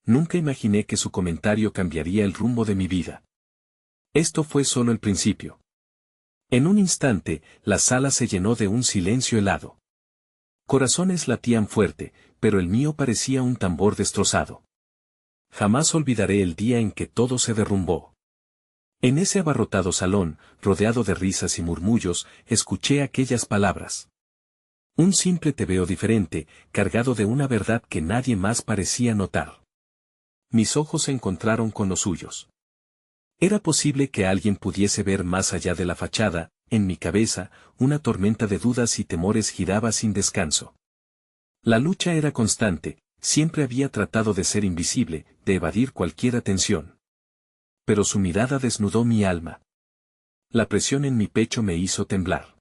Nunca imaginé que su comentario cambiaría el rumbo de mi vida. Esto fue solo el principio. En un instante, la sala se llenó de un silencio helado. Corazones latían fuerte, pero el mío parecía un tambor destrozado. Jamás olvidaré el día en que todo se derrumbó. En ese abarrotado salón, rodeado de risas y murmullos, escuché aquellas palabras. Un simple te veo diferente, cargado de una verdad que nadie más parecía notar. Mis ojos se encontraron con los suyos. Era posible que alguien pudiese ver más allá de la fachada. En mi cabeza, una tormenta de dudas y temores giraba sin descanso. La lucha era constante, siempre había tratado de ser invisible, de evadir cualquier atención. Pero su mirada desnudó mi alma. La presión en mi pecho me hizo temblar.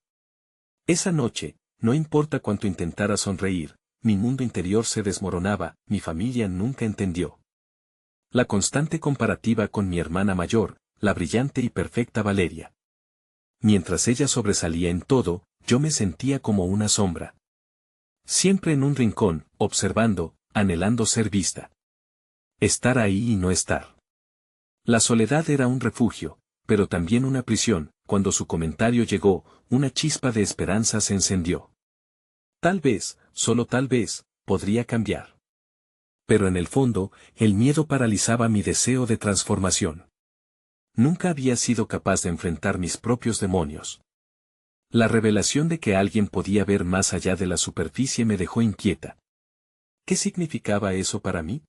Esa noche, no importa cuánto intentara sonreír, mi mundo interior se desmoronaba, mi familia nunca entendió. La constante comparativa con mi hermana mayor, la brillante y perfecta Valeria. Mientras ella sobresalía en todo, yo me sentía como una sombra. Siempre en un rincón, observando, anhelando ser vista. Estar ahí y no estar. La soledad era un refugio, pero también una prisión. Cuando su comentario llegó, una chispa de esperanza se encendió. Tal vez, solo tal vez, podría cambiar. Pero en el fondo, el miedo paralizaba mi deseo de transformación. Nunca había sido capaz de enfrentar mis propios demonios. La revelación de que alguien podía ver más allá de la superficie me dejó inquieta. ¿Qué significaba eso para mí?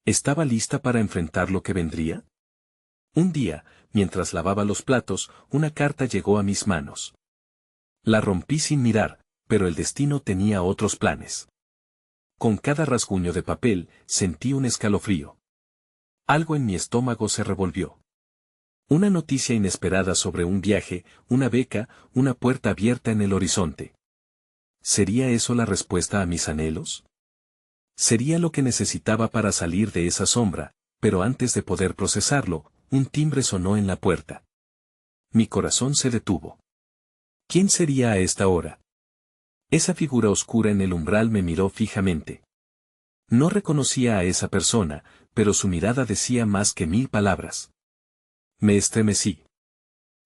¿Estaba lista para enfrentar lo que vendría? Un día, mientras lavaba los platos, una carta llegó a mis manos. La rompí sin mirar, pero el destino tenía otros planes. Con cada rasguño de papel, sentí un escalofrío. Algo en mi estómago se revolvió. Una noticia inesperada sobre un viaje, una beca, una puerta abierta en el horizonte. ¿Sería eso la respuesta a mis anhelos? Sería lo que necesitaba para salir de esa sombra, pero antes de poder procesarlo, un timbre sonó en la puerta. Mi corazón se detuvo. ¿Quién sería a esta hora? Esa figura oscura en el umbral me miró fijamente. No reconocía a esa persona, pero su mirada decía más que 1000 palabras. Me estremecí.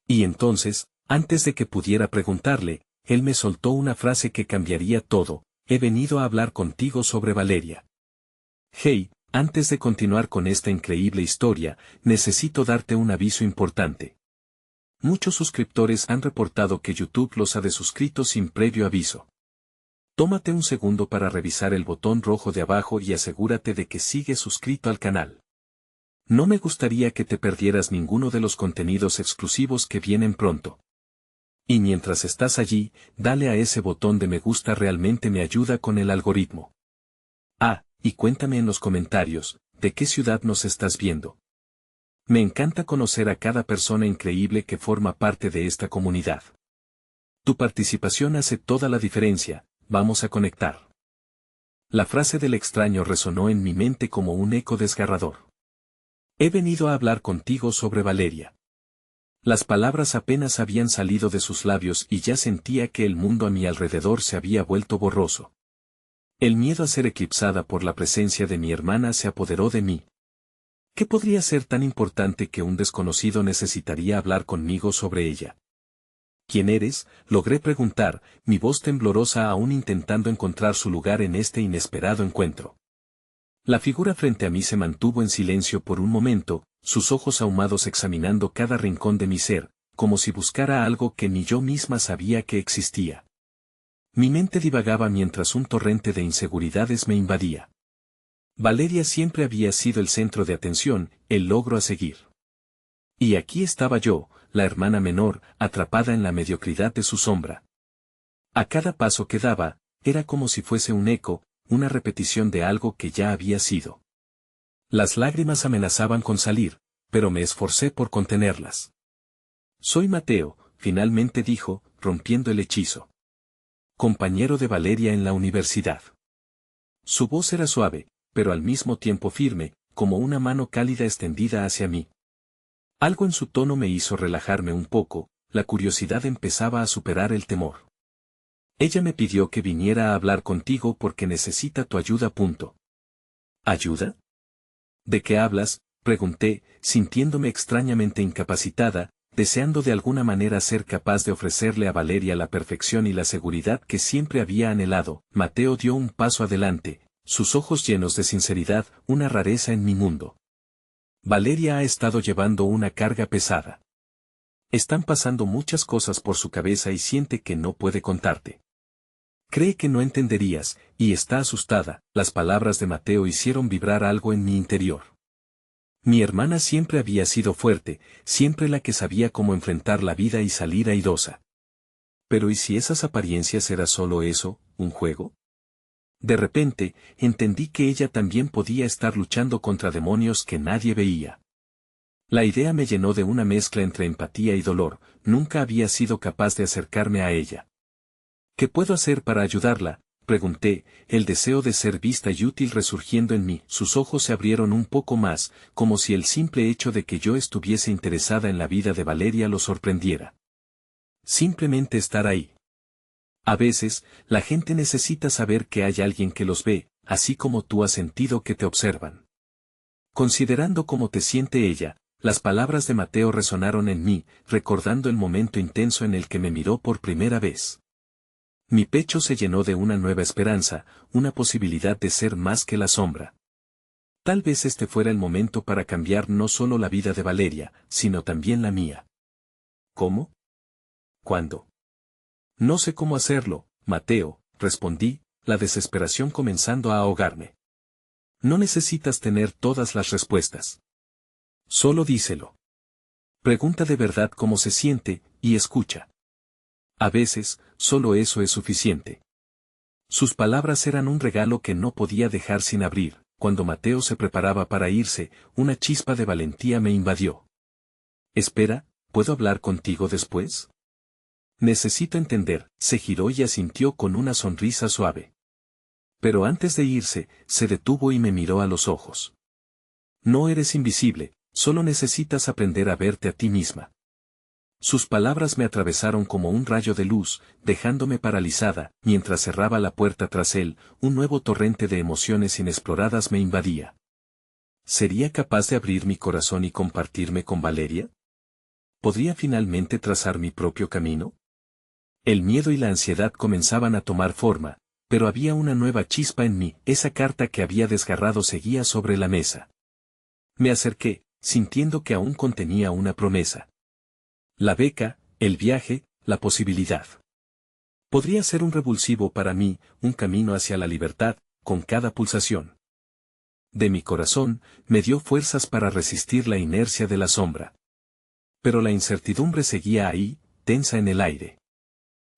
Y entonces, antes de que pudiera preguntarle, él me soltó una frase que cambiaría todo: he venido a hablar contigo sobre Valeria. Hey, antes de continuar con esta increíble historia, necesito darte un aviso importante. Muchos suscriptores han reportado que YouTube los ha desuscrito sin previo aviso. Tómate un segundo para revisar el botón rojo de abajo y asegúrate de que sigues suscrito al canal. No me gustaría que te perdieras ninguno de los contenidos exclusivos que vienen pronto. Y mientras estás allí, dale a ese botón de me gusta, realmente me ayuda con el algoritmo. Ah, y cuéntame en los comentarios, ¿de qué ciudad nos estás viendo? Me encanta conocer a cada persona increíble que forma parte de esta comunidad. Tu participación hace toda la diferencia, vamos a conectar. La frase del extraño resonó en mi mente como un eco desgarrador. He venido a hablar contigo sobre Valeria. Las palabras apenas habían salido de sus labios y ya sentía que el mundo a mi alrededor se había vuelto borroso. El miedo a ser eclipsada por la presencia de mi hermana se apoderó de mí. ¿Qué podría ser tan importante que un desconocido necesitaría hablar conmigo sobre ella? ¿Quién eres?, logré preguntar, mi voz temblorosa aún intentando encontrar su lugar en este inesperado encuentro. La figura frente a mí se mantuvo en silencio por un momento, sus ojos ahumados examinando cada rincón de mi ser, como si buscara algo que ni yo misma sabía que existía. Mi mente divagaba mientras un torrente de inseguridades me invadía. Valeria siempre había sido el centro de atención, el logro a seguir. Y aquí estaba yo, la hermana menor, atrapada en la mediocridad de su sombra. A cada paso que daba, era como si fuese un eco, una repetición de algo que ya había sido. Las lágrimas amenazaban con salir, pero me esforcé por contenerlas. Soy Mateo, finalmente dijo, rompiendo el hechizo. Compañero de Valeria en la universidad. Su voz era suave, pero al mismo tiempo firme, como una mano cálida extendida hacia mí. Algo en su tono me hizo relajarme un poco, la curiosidad empezaba a superar el temor. Ella me pidió que viniera a hablar contigo porque necesita tu ayuda. ¿Ayuda? ¿De qué hablas?, pregunté, sintiéndome extrañamente incapacitada, deseando de alguna manera ser capaz de ofrecerle a Valeria la perfección y la seguridad que siempre había anhelado. Mateo dio un paso adelante, sus ojos llenos de sinceridad, una rareza en mi mundo. Valeria ha estado llevando una carga pesada. Están pasando muchas cosas por su cabeza y siente que no puede contarte. Cree que no entenderías, y está asustada. Las palabras de Mateo hicieron vibrar algo en mi interior. Mi hermana siempre había sido fuerte, siempre la que sabía cómo enfrentar la vida y salir airosa. Pero ¿y si esas apariencias era solo eso, un juego? De repente, entendí que ella también podía estar luchando contra demonios que nadie veía. La idea me llenó de una mezcla entre empatía y dolor. Nunca había sido capaz de acercarme a ella. ¿Qué puedo hacer para ayudarla?, pregunté, el deseo de ser vista y útil resurgiendo en mí. Sus ojos se abrieron un poco más, como si el simple hecho de que yo estuviese interesada en la vida de Valeria lo sorprendiera. Simplemente estar ahí. A veces, la gente necesita saber que hay alguien que los ve, así como tú has sentido que te observan. Considerando cómo te siente ella, las palabras de Mateo resonaron en mí, recordando el momento intenso en el que me miró por primera vez. Mi pecho se llenó de una nueva esperanza, una posibilidad de ser más que la sombra. Tal vez este fuera el momento para cambiar no solo la vida de Valeria, sino también la mía. ¿Cómo? ¿Cuándo? No sé cómo hacerlo, Mateo, respondí, la desesperación comenzando a ahogarme. No necesitas tener todas las respuestas. Solo díselo. Pregunta de verdad cómo se siente, y escucha. A veces, solo eso es suficiente. Sus palabras eran un regalo que no podía dejar sin abrir. Cuando Mateo se preparaba para irse, una chispa de valentía me invadió. Espera, ¿puedo hablar contigo después? Necesito entender. Se giró y asintió con una sonrisa suave. Pero antes de irse, se detuvo y me miró a los ojos. No eres invisible, solo necesitas aprender a verte a ti misma. Sus palabras me atravesaron como un rayo de luz, dejándome paralizada. Mientras cerraba la puerta tras él, un nuevo torrente de emociones inexploradas me invadía. ¿Sería capaz de abrir mi corazón y compartirme con Valeria? ¿Podría finalmente trazar mi propio camino? El miedo y la ansiedad comenzaban a tomar forma, pero había una nueva chispa en mí. Esa carta que había desgarrado seguía sobre la mesa. Me acerqué, sintiendo que aún contenía una promesa. La beca, el viaje, la posibilidad. Podría ser un revulsivo para mí, un camino hacia la libertad, con cada pulsación de mi corazón, me dio fuerzas para resistir la inercia de la sombra. Pero la incertidumbre seguía ahí, tensa en el aire.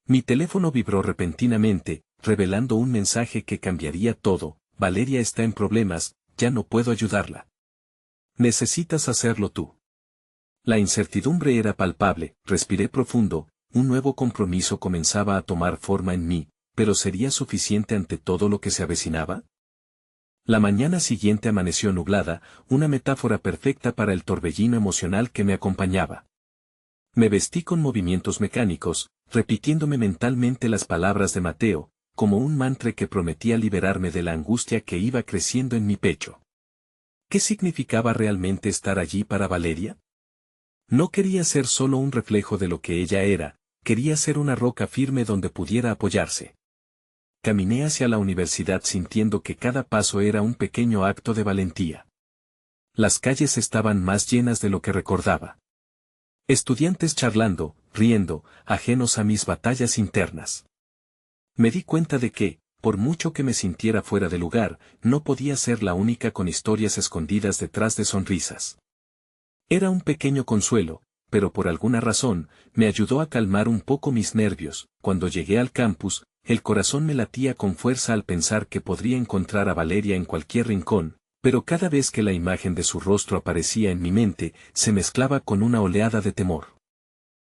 Mi teléfono vibró repentinamente, revelando un mensaje que cambiaría todo. Valeria está en problemas, ya no puedo ayudarla. Necesitas hacerlo tú. La incertidumbre era palpable, respiré profundo, un nuevo compromiso comenzaba a tomar forma en mí, pero ¿sería suficiente ante todo lo que se avecinaba? La mañana siguiente amaneció nublada, una metáfora perfecta para el torbellino emocional que me acompañaba. Me vestí con movimientos mecánicos, repitiéndome mentalmente las palabras de Mateo, como un mantra que prometía liberarme de la angustia que iba creciendo en mi pecho. ¿Qué significaba realmente estar allí para Valeria? No quería ser solo un reflejo de lo que ella era, quería ser una roca firme donde pudiera apoyarse. Caminé hacia la universidad sintiendo que cada paso era un pequeño acto de valentía. Las calles estaban más llenas de lo que recordaba. Estudiantes charlando, riendo, ajenos a mis batallas internas. Me di cuenta de que, por mucho que me sintiera fuera de lugar, no podía ser la única con historias escondidas detrás de sonrisas. Era un pequeño consuelo, pero por alguna razón, me ayudó a calmar un poco mis nervios. Cuando llegué al campus, el corazón me latía con fuerza al pensar que podría encontrar a Valeria en cualquier rincón, pero cada vez que la imagen de su rostro aparecía en mi mente, se mezclaba con una oleada de temor.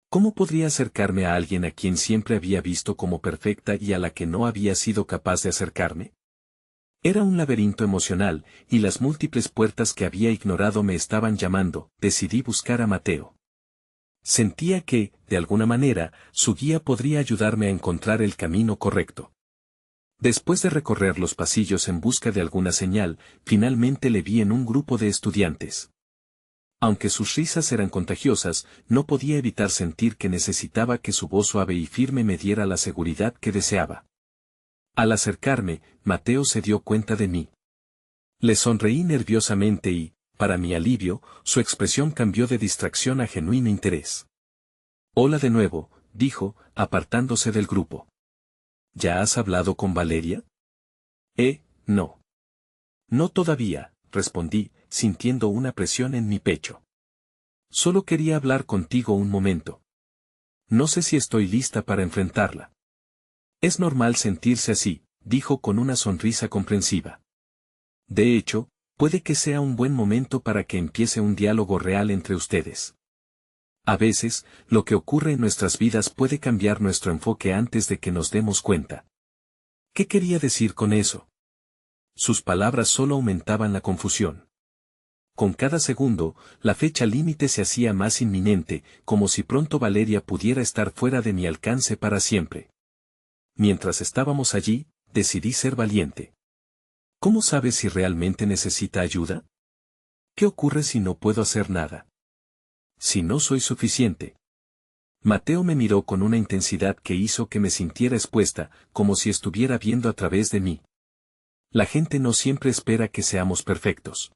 ¿Cómo podría acercarme a alguien a quien siempre había visto como perfecta y a la que no había sido capaz de acercarme? Era un laberinto emocional, y las múltiples puertas que había ignorado me estaban llamando. Decidí buscar a Mateo. Sentía que, de alguna manera, su guía podría ayudarme a encontrar el camino correcto. Después de recorrer los pasillos en busca de alguna señal, finalmente le vi en un grupo de estudiantes. Aunque sus risas eran contagiosas, no podía evitar sentir que necesitaba que su voz suave y firme me diera la seguridad que deseaba. Al acercarme, Mateo se dio cuenta de mí. Le sonreí nerviosamente y, para mi alivio, su expresión cambió de distracción a genuino interés. Hola de nuevo, dijo, apartándose del grupo. ¿Ya has hablado con Valeria? No. No todavía, respondí, sintiendo una presión en mi pecho. Solo quería hablar contigo un momento. No sé si estoy lista para enfrentarla. Es normal sentirse así, dijo con una sonrisa comprensiva. De hecho, puede que sea un buen momento para que empiece un diálogo real entre ustedes. A veces, lo que ocurre en nuestras vidas puede cambiar nuestro enfoque antes de que nos demos cuenta. ¿Qué quería decir con eso? Sus palabras solo aumentaban la confusión. Con cada segundo, la fecha límite se hacía más inminente, como si pronto Valeria pudiera estar fuera de mi alcance para siempre. Mientras estábamos allí, decidí ser valiente. ¿Cómo sabes si realmente necesita ayuda? ¿Qué ocurre si no puedo hacer nada? Si no soy suficiente. Mateo me miró con una intensidad que hizo que me sintiera expuesta, como si estuviera viendo a través de mí. La gente no siempre espera que seamos perfectos.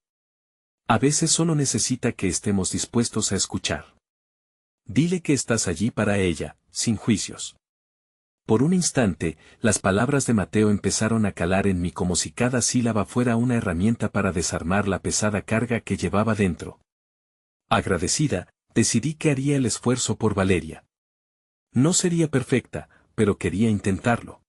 A veces solo necesita que estemos dispuestos a escuchar. Dile que estás allí para ella, sin juicios. Por un instante, las palabras de Mateo empezaron a calar en mí como si cada sílaba fuera una herramienta para desarmar la pesada carga que llevaba dentro. Agradecida, decidí que haría el esfuerzo por Valeria. No sería perfecta, pero quería intentarlo.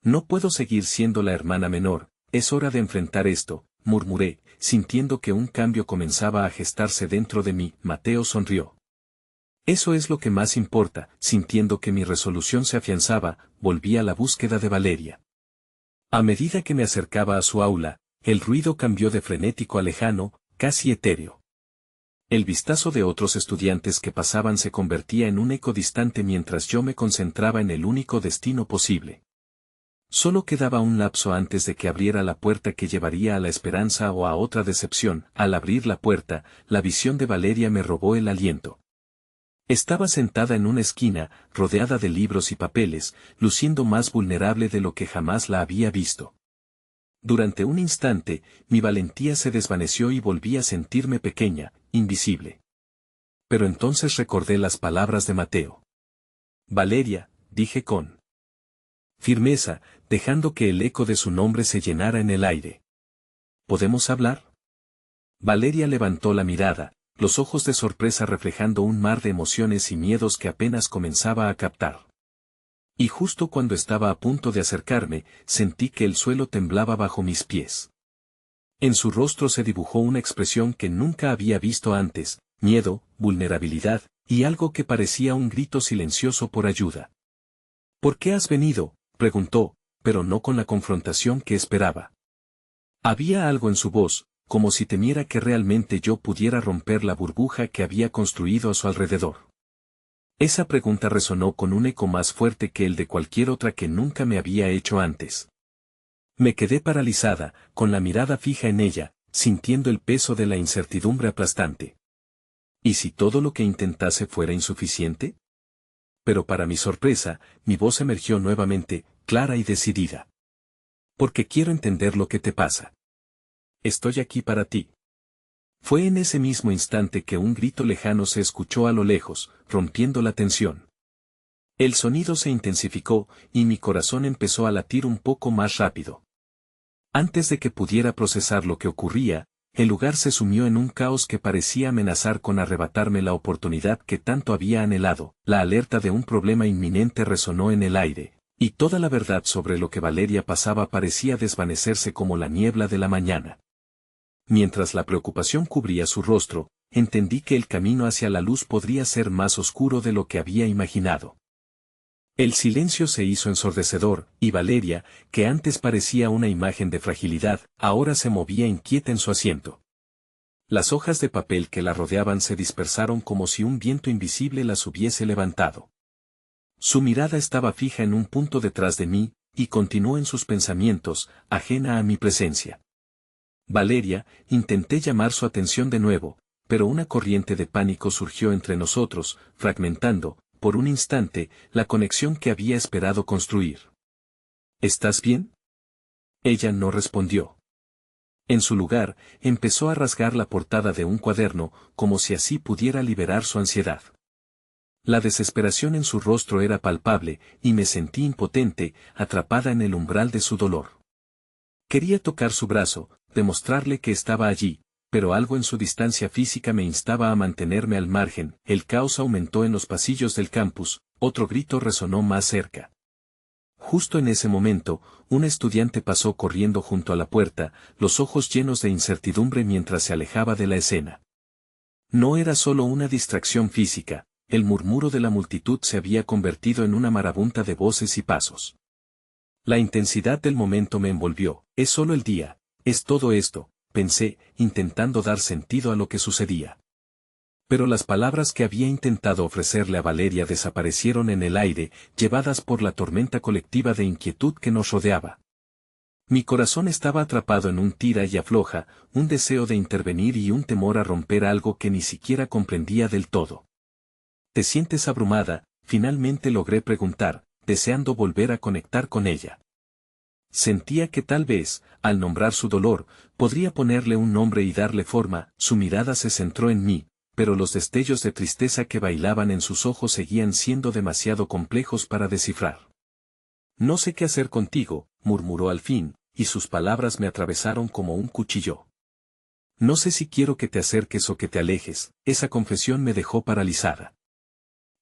No puedo seguir siendo la hermana menor, es hora de enfrentar esto, murmuré, sintiendo que un cambio comenzaba a gestarse dentro de mí. Mateo sonrió. Eso es lo que más importa, sintiendo que mi resolución se afianzaba, volví a la búsqueda de Valeria. A medida que me acercaba a su aula, el ruido cambió de frenético a lejano, casi etéreo. El vistazo de otros estudiantes que pasaban se convertía en un eco distante mientras yo me concentraba en el único destino posible. Solo quedaba un lapso antes de que abriera la puerta que llevaría a la esperanza o a otra decepción. Al abrir la puerta, la visión de Valeria me robó el aliento. Estaba sentada en una esquina, rodeada de libros y papeles, luciendo más vulnerable de lo que jamás la había visto. Durante un instante, mi valentía se desvaneció y volví a sentirme pequeña, invisible. Pero entonces recordé las palabras de Mateo. Valeria, dije con firmeza, dejando que el eco de su nombre se llenara en el aire. ¿Podemos hablar? Valeria levantó la mirada, los ojos de sorpresa reflejando un mar de emociones y miedos que apenas comenzaba a captar. Y justo cuando estaba a punto de acercarme, sentí que el suelo temblaba bajo mis pies. En su rostro se dibujó una expresión que nunca había visto antes, miedo, vulnerabilidad, y algo que parecía un grito silencioso por ayuda. ¿Por qué has venido?, preguntó, pero no con la confrontación que esperaba. Había algo en su voz, como si temiera que realmente yo pudiera romper la burbuja que había construido a su alrededor. Esa pregunta resonó con un eco más fuerte que el de cualquier otra que nunca me había hecho antes. Me quedé paralizada, con la mirada fija en ella, sintiendo el peso de la incertidumbre aplastante. ¿Y si todo lo que intentase fuera insuficiente? Pero para mi sorpresa, mi voz emergió nuevamente, clara y decidida. Porque quiero entender lo que te pasa. Estoy aquí para ti. Fue en ese mismo instante que un grito lejano se escuchó a lo lejos, rompiendo la tensión. El sonido se intensificó, y mi corazón empezó a latir un poco más rápido. Antes de que pudiera procesar lo que ocurría, el lugar se sumió en un caos que parecía amenazar con arrebatarme la oportunidad que tanto había anhelado. La alerta de un problema inminente resonó en el aire, y toda la verdad sobre lo que Valeria pasaba parecía desvanecerse como la niebla de la mañana. Mientras la preocupación cubría su rostro, entendí que el camino hacia la luz podría ser más oscuro de lo que había imaginado. El silencio se hizo ensordecedor, y Valeria, que antes parecía una imagen de fragilidad, ahora se movía inquieta en su asiento. Las hojas de papel que la rodeaban se dispersaron como si un viento invisible las hubiese levantado. Su mirada estaba fija en un punto detrás de mí, y continuó en sus pensamientos, ajena a mi presencia. Valeria, intenté llamar su atención de nuevo, pero una corriente de pánico surgió entre nosotros, fragmentando, por un instante, la conexión que había esperado construir. ¿Estás bien? Ella no respondió. En su lugar, empezó a rasgar la portada de un cuaderno, como si así pudiera liberar su ansiedad. La desesperación en su rostro era palpable, y me sentí impotente, atrapada en el umbral de su dolor. Quería tocar su brazo, demostrarle que estaba allí, pero algo en su distancia física me instaba a mantenerme al margen. El caos aumentó en los pasillos del campus, otro grito resonó más cerca. Justo en ese momento, un estudiante pasó corriendo junto a la puerta, los ojos llenos de incertidumbre mientras se alejaba de la escena. No era solo una distracción física, el murmuro de la multitud se había convertido en una marabunta de voces y pasos. La intensidad del momento me envolvió. Es solo el día, es todo esto, pensé, intentando dar sentido a lo que sucedía. Pero las palabras que había intentado ofrecerle a Valeria desaparecieron en el aire, llevadas por la tormenta colectiva de inquietud que nos rodeaba. Mi corazón estaba atrapado en un tira y afloja, un deseo de intervenir y un temor a romper algo que ni siquiera comprendía del todo. ¿Te sientes abrumada? Finalmente logré preguntar, deseando volver a conectar con ella. Sentía que tal vez, al nombrar su dolor, podría ponerle un nombre y darle forma. Su mirada se centró en mí, pero los destellos de tristeza que bailaban en sus ojos seguían siendo demasiado complejos para descifrar. No sé qué hacer contigo, murmuró al fin, y sus palabras me atravesaron como un cuchillo. No sé si quiero que te acerques o que te alejes. Esa confesión me dejó paralizada.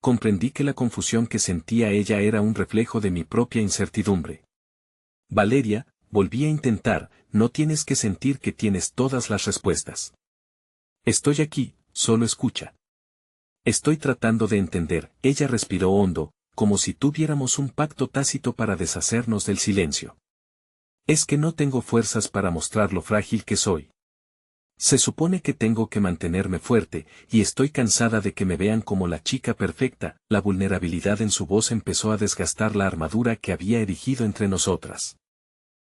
Comprendí que la confusión que sentía ella era un reflejo de mi propia incertidumbre. Valeria, volví a intentar, no tienes que sentir que tienes todas las respuestas. Estoy aquí, solo escucha. Estoy tratando de entender. Ella respiró hondo, como si tuviéramos un pacto tácito para deshacernos del silencio. Es que no tengo fuerzas para mostrar lo frágil que soy. Se supone que tengo que mantenerme fuerte, y estoy cansada de que me vean como la chica perfecta. La vulnerabilidad en su voz empezó a desgastar la armadura que había erigido entre nosotras.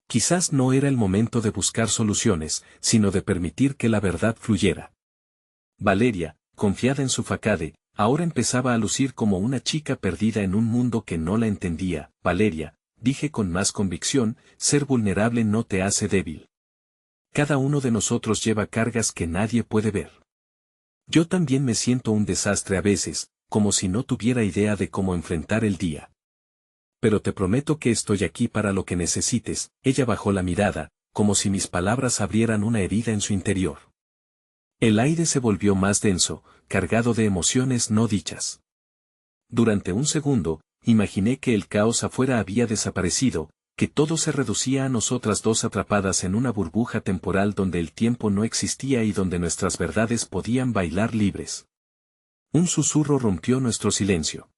Quizás no era el momento de buscar soluciones, sino de permitir que la verdad fluyera. Valeria, confiada en su facade, ahora empezaba a lucir como una chica perdida en un mundo que no la entendía. Valeria, dije con más convicción, ser vulnerable no te hace débil. Cada uno de nosotros lleva cargas que nadie puede ver. Yo también me siento un desastre a veces, como si no tuviera idea de cómo enfrentar el día. Pero te prometo que estoy aquí para lo que necesites. Ella bajó la mirada, como si mis palabras abrieran una herida en su interior. El aire se volvió más denso, cargado de emociones no dichas. Durante un segundo, imaginé que el caos afuera había desaparecido, que todo se reducía a nosotras dos atrapadas en una burbuja temporal donde el tiempo no existía y donde nuestras verdades podían bailar libres. Un susurro rompió nuestro silencio.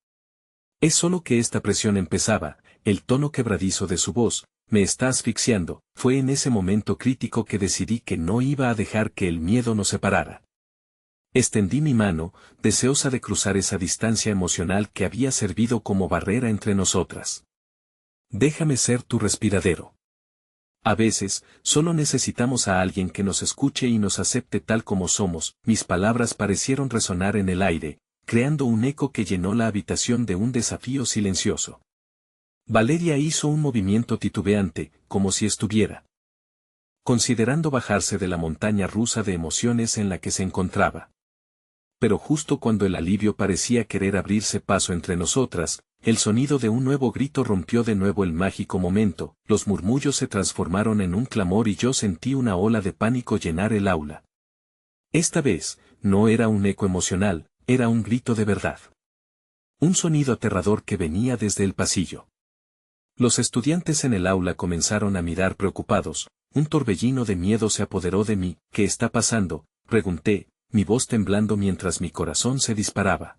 Es solo que esta presión empezaba, el tono quebradizo de su voz, me está asfixiando. Fue en ese momento crítico que decidí que no iba a dejar que el miedo nos separara. Extendí mi mano, deseosa de cruzar esa distancia emocional que había servido como barrera entre nosotras. Déjame ser tu respiradero. A veces, solo necesitamos a alguien que nos escuche y nos acepte tal como somos. Mis palabras parecieron resonar en el aire, creando un eco que llenó la habitación de un desafío silencioso. Valeria hizo un movimiento titubeante, como si estuviera considerando bajarse de la montaña rusa de emociones en la que se encontraba. Pero justo cuando el alivio parecía querer abrirse paso entre nosotras, el sonido de un nuevo grito rompió de nuevo el mágico momento. Los murmullos se transformaron en un clamor y yo sentí una ola de pánico llenar el aula. Esta vez, no era un eco emocional, era un grito de verdad. Un sonido aterrador que venía desde el pasillo. Los estudiantes en el aula comenzaron a mirar preocupados. Un torbellino de miedo se apoderó de mí. ¿Qué está pasando?, pregunté, mi voz temblando mientras mi corazón se disparaba.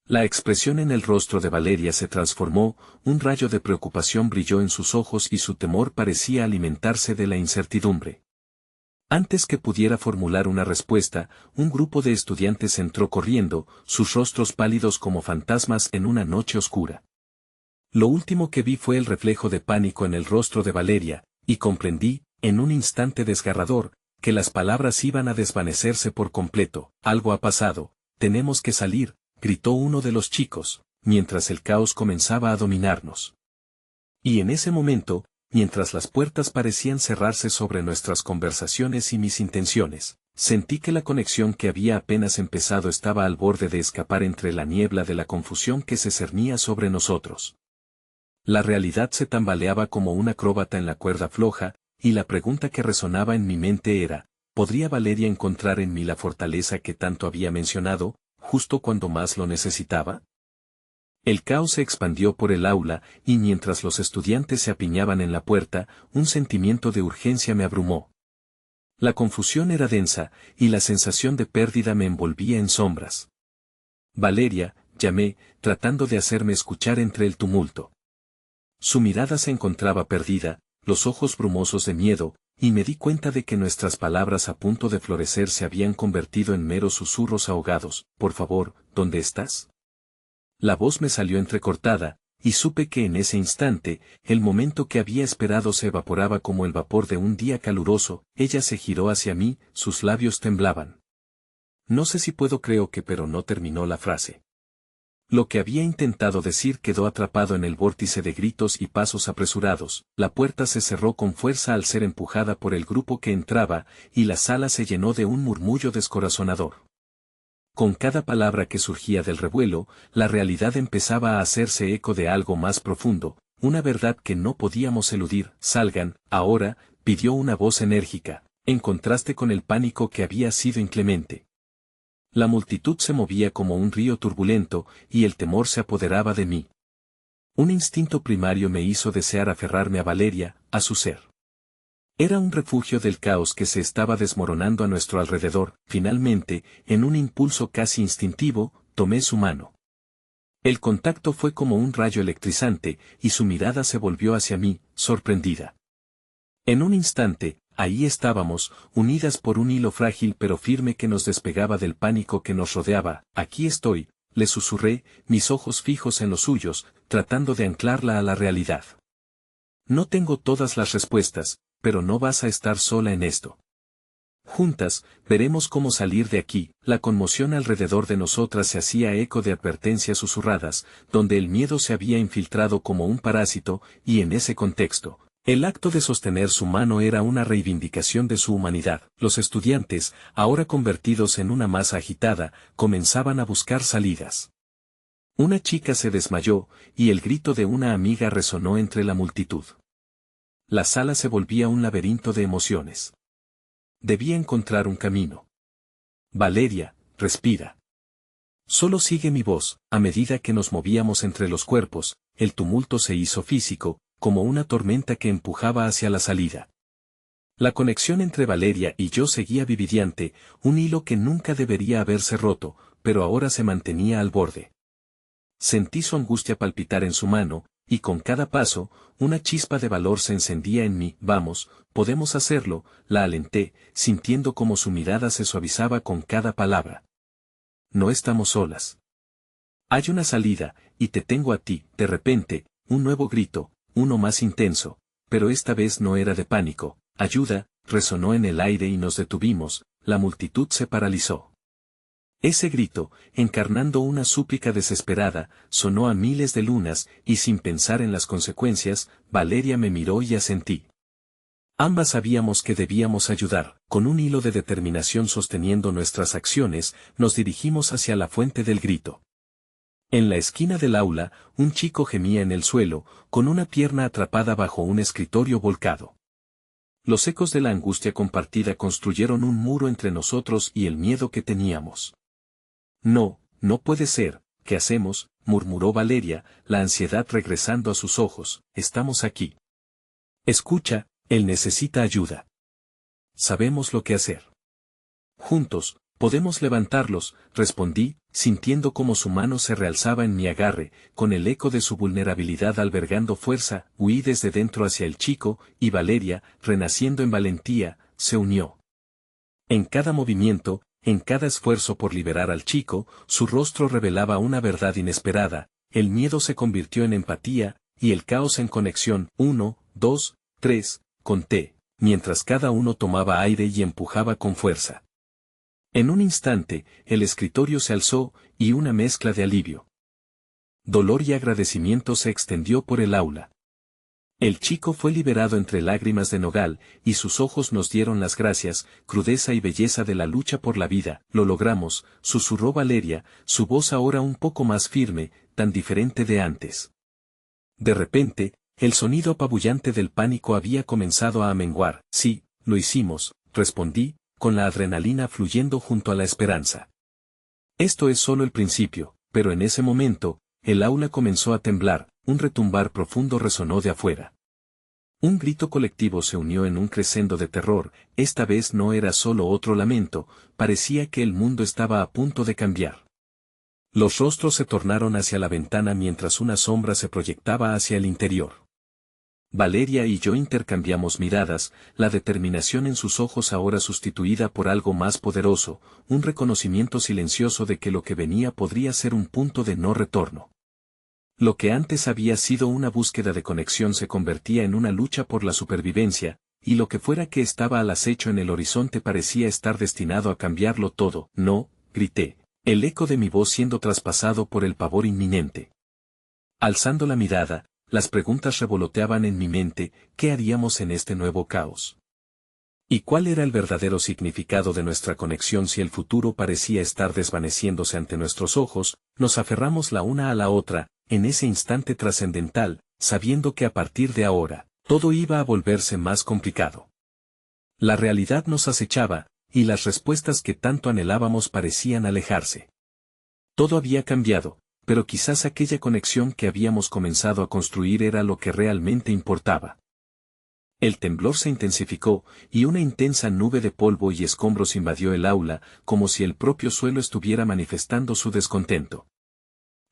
La expresión en el rostro de Valeria se transformó, un rayo de preocupación brilló en sus ojos y su temor parecía alimentarse de la incertidumbre. Antes que pudiera formular una respuesta, un grupo de estudiantes entró corriendo, sus rostros pálidos como fantasmas en una noche oscura. Lo último que vi fue el reflejo de pánico en el rostro de Valeria, y comprendí, en un instante desgarrador, que las palabras iban a desvanecerse por completo. Algo ha pasado, tenemos que salir, gritó uno de los chicos, mientras el caos comenzaba a dominarnos. Y en ese momento, mientras las puertas parecían cerrarse sobre nuestras conversaciones y mis intenciones, sentí que la conexión que había apenas empezado estaba al borde de escapar entre la niebla de la confusión que se cernía sobre nosotros. La realidad se tambaleaba como un acróbata en la cuerda floja, y la pregunta que resonaba en mi mente era, ¿podría Valeria encontrar en mí la fortaleza que tanto había mencionado, justo cuando más lo necesitaba? El caos se expandió por el aula, y mientras los estudiantes se apiñaban en la puerta, un sentimiento de urgencia me abrumó. La confusión era densa, y la sensación de pérdida me envolvía en sombras. Valeria, llamé, tratando de hacerme escuchar entre el tumulto. Su mirada se encontraba perdida, los ojos brumosos de miedo, y me di cuenta de que nuestras palabras a punto de florecer se habían convertido en meros susurros ahogados. Por favor, ¿dónde estás? La voz me salió entrecortada, y supe que en ese instante, el momento que había esperado se evaporaba como el vapor de un día caluroso. Ella se giró hacia mí, sus labios temblaban. No sé si puedo creo que pero no terminó la frase. Lo que había intentado decir quedó atrapado en el vórtice de gritos y pasos apresurados. La puerta se cerró con fuerza al ser empujada por el grupo que entraba, y la sala se llenó de un murmullo descorazonador. Con cada palabra que surgía del revuelo, la realidad empezaba a hacerse eco de algo más profundo, una verdad que no podíamos eludir. Salgan, ahora, pidió una voz enérgica, en contraste con el pánico que había sido inclemente. La multitud se movía como un río turbulento, y el temor se apoderaba de mí. Un instinto primario me hizo desear aferrarme a Valeria, a su ser. Era un refugio del caos que se estaba desmoronando a nuestro alrededor. Finalmente, en un impulso casi instintivo, tomé su mano. El contacto fue como un rayo electrizante, y su mirada se volvió hacia mí, sorprendida. En un instante, ahí estábamos, unidas por un hilo frágil pero firme que nos despegaba del pánico que nos rodeaba. Aquí estoy, le susurré, mis ojos fijos en los suyos, tratando de anclarla a la realidad. No tengo todas las respuestas, pero no vas a estar sola en esto. Juntas, veremos cómo salir de aquí. La conmoción alrededor de nosotras se hacía eco de advertencias susurradas, donde el miedo se había infiltrado como un parásito, y en ese contexto, el acto de sostener su mano era una reivindicación de su humanidad. Los estudiantes, ahora convertidos en una masa agitada, comenzaban a buscar salidas. Una chica se desmayó, y el grito de una amiga resonó entre la multitud. La sala se volvía un laberinto de emociones. Debía encontrar un camino. Valeria, respira. Solo sigue mi voz. A medida que nos movíamos entre los cuerpos, el tumulto se hizo físico, como una tormenta que empujaba hacia la salida. La conexión entre Valeria y yo seguía vividiante, un hilo que nunca debería haberse roto, pero ahora se mantenía al borde. Sentí su angustia palpitar en su mano, y con cada paso, una chispa de valor se encendía en mí. Vamos, podemos hacerlo, la alenté, sintiendo como su mirada se suavizaba con cada palabra. No estamos solas. Hay una salida, y te tengo a ti. De repente, un nuevo grito, uno más intenso, pero esta vez no era de pánico. Ayuda, resonó en el aire y nos detuvimos, la multitud se paralizó. Ese grito, encarnando una súplica desesperada, sonó a miles de lunas, y sin pensar en las consecuencias, Valeria me miró y asentí. Ambas sabíamos que debíamos ayudar. Con un hilo de determinación sosteniendo nuestras acciones, nos dirigimos hacia la fuente del grito. En la esquina del aula, un chico gemía en el suelo, con una pierna atrapada bajo un escritorio volcado. Los ecos de la angustia compartida construyeron un muro entre nosotros y el miedo que teníamos. No, no puede ser. ¿Qué hacemos?, murmuró Valeria, la ansiedad regresando a sus ojos. Estamos aquí. Escucha, él necesita ayuda. Sabemos lo que hacer. Juntos, podemos levantarlos, respondí, sintiendo como su mano se realzaba en mi agarre, con el eco de su vulnerabilidad albergando fuerza. Huí desde dentro hacia el chico, y Valeria, renaciendo en valentía, se unió. En cada movimiento, en cada esfuerzo por liberar al chico, su rostro revelaba una verdad inesperada. el miedo se convirtió en empatía, y el caos en conexión. 1, 2, 3, conté, mientras cada uno tomaba aire y empujaba con fuerza. En un instante, el escritorio se alzó, y una mezcla de alivio, dolor y agradecimiento se extendió por el aula. El chico fue liberado entre lágrimas de nogal, y sus ojos nos dieron las gracias, crudeza y belleza de la lucha por la vida. Lo logramos, susurró Valeria, su voz ahora un poco más firme, tan diferente de antes. De repente, el sonido apabullante del pánico había comenzado a menguar. Sí, lo hicimos, respondí, con la adrenalina fluyendo junto a la esperanza. Esto es solo el principio, pero en ese momento, el aula comenzó a temblar, un retumbar profundo resonó de afuera. Un grito colectivo se unió en un crescendo de terror, esta vez no era solo otro lamento, parecía que el mundo estaba a punto de cambiar. Los rostros se tornaron hacia la ventana mientras una sombra se proyectaba hacia el interior. Valeria y yo intercambiamos miradas, la determinación en sus ojos ahora sustituida por algo más poderoso, un reconocimiento silencioso de que lo que venía podría ser un punto de no retorno. Lo que antes había sido una búsqueda de conexión se convertía en una lucha por la supervivencia, y lo que fuera que estaba al acecho en el horizonte parecía estar destinado a cambiarlo todo. No, grité, el eco de mi voz siendo traspasado por el pavor inminente. Alzando la mirada, las preguntas revoloteaban en mi mente, ¿qué haríamos en este nuevo caos? ¿Y cuál era el verdadero significado de nuestra conexión si el futuro parecía estar desvaneciéndose ante nuestros ojos? Nos aferramos la una a la otra, en ese instante trascendental, sabiendo que a partir de ahora, todo iba a volverse más complicado. La realidad nos acechaba, y las respuestas que tanto anhelábamos parecían alejarse. Todo había cambiado, pero quizás aquella conexión que habíamos comenzado a construir era lo que realmente importaba. El temblor se intensificó, y una intensa nube de polvo y escombros invadió el aula, como si el propio suelo estuviera manifestando su descontento.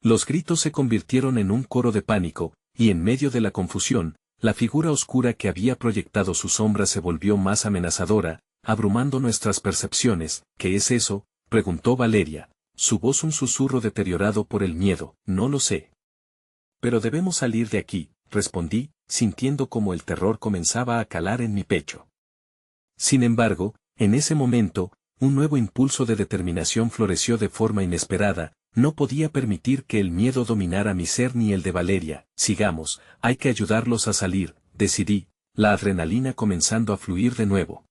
Los gritos se convirtieron en un coro de pánico, y en medio de la confusión, la figura oscura que había proyectado su sombra se volvió más amenazadora, abrumando nuestras percepciones. ¿Qué es eso?, preguntó Valeria, su voz un susurro deteriorado por el miedo. No lo sé. Pero debemos salir de aquí, respondí, sintiendo como el terror comenzaba a calar en mi pecho. Sin embargo, en ese momento, un nuevo impulso de determinación floreció de forma inesperada. No podía permitir que el miedo dominara mi ser ni el de Valeria. Sigamos, hay que ayudarlos a salir, decidí, la adrenalina comenzando a fluir de nuevo.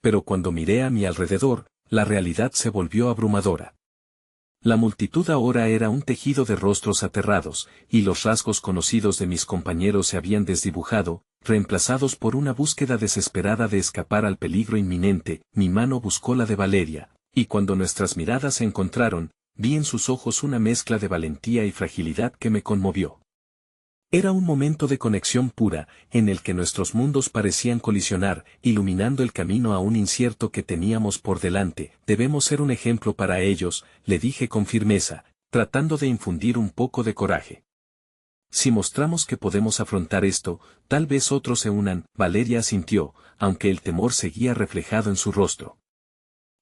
Pero cuando miré a mi alrededor, la realidad se volvió abrumadora. La multitud ahora era un tejido de rostros aterrados, y los rasgos conocidos de mis compañeros se habían desdibujado, reemplazados por una búsqueda desesperada de escapar al peligro inminente. Mi mano buscó la de Valeria, y cuando nuestras miradas se encontraron, vi en sus ojos una mezcla de valentía y fragilidad que me conmovió. Era un momento de conexión pura, en el que nuestros mundos parecían colisionar, iluminando el camino aún incierto que teníamos por delante. Debemos ser un ejemplo para ellos, le dije con firmeza, tratando de infundir un poco de coraje. Si mostramos que podemos afrontar esto, tal vez otros se unan. Valeria asintió, aunque el temor seguía reflejado en su rostro.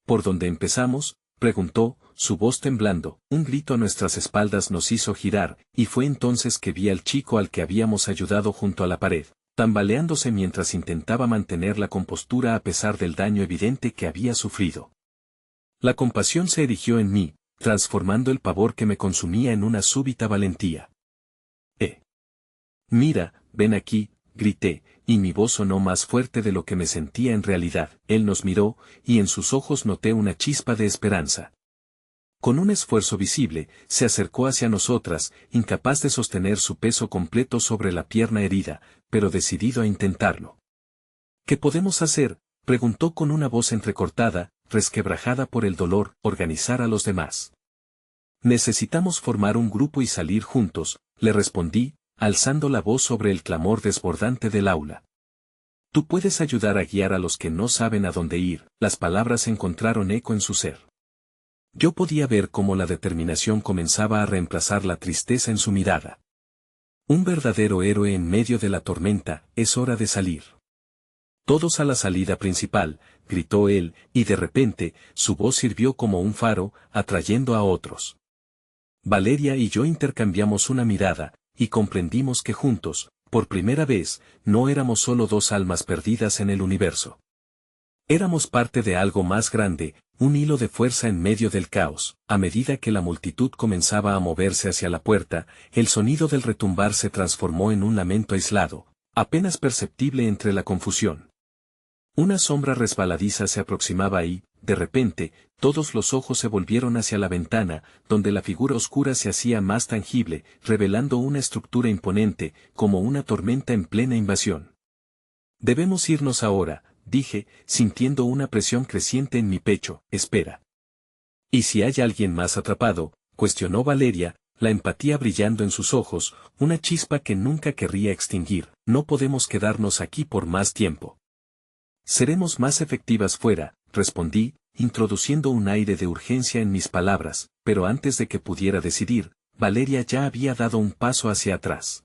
¿Por dónde empezamos?, preguntó, su voz temblando. Un grito a nuestras espaldas nos hizo girar, y fue entonces que vi al chico al que habíamos ayudado junto a la pared, tambaleándose mientras intentaba mantener la compostura a pesar del daño evidente que había sufrido. La compasión se erigió en mí, transformando el pavor que me consumía en una súbita valentía. Mira, ven aquí, grité, y mi voz sonó más fuerte de lo que me sentía en realidad. Él nos miró, y en sus ojos noté una chispa de esperanza. Con un esfuerzo visible, se acercó hacia nosotras, incapaz de sostener su peso completo sobre la pierna herida, pero decidido a intentarlo. ¿Qué podemos hacer?, preguntó con una voz entrecortada, resquebrajada por el dolor. Organizar a los demás. Necesitamos formar un grupo y salir juntos, le respondí, alzando la voz sobre el clamor desbordante del aula. Tú puedes ayudar a guiar a los que no saben a dónde ir. Las palabras encontraron eco en su ser. Yo podía ver cómo la determinación comenzaba a reemplazar la tristeza en su mirada. Un verdadero héroe en medio de la tormenta. Es hora de salir. Todos a la salida principal, gritó él, y de repente, su voz sirvió como un faro, atrayendo a otros. Valeria y yo intercambiamos una mirada, y comprendimos que juntos, por primera vez, no éramos solo dos almas perdidas en el universo. Éramos parte de algo más grande, un hilo de fuerza en medio del caos. A medida que la multitud comenzaba a moverse hacia la puerta, el sonido del retumbar se transformó en un lamento aislado, apenas perceptible entre la confusión. Una sombra resbaladiza se aproximaba y, de repente, todos los ojos se volvieron hacia la ventana, donde la figura oscura se hacía más tangible, revelando una estructura imponente, como una tormenta en plena invasión. Debemos irnos ahora, dije, sintiendo una presión creciente en mi pecho. Espera. ¿Y si hay alguien más atrapado?, cuestionó Valeria, la empatía brillando en sus ojos, una chispa que nunca querría extinguir. No podemos quedarnos aquí por más tiempo. Seremos más efectivas fuera, respondí, introduciendo un aire de urgencia en mis palabras, pero antes de que pudiera decidir, Valeria ya había dado un paso hacia atrás.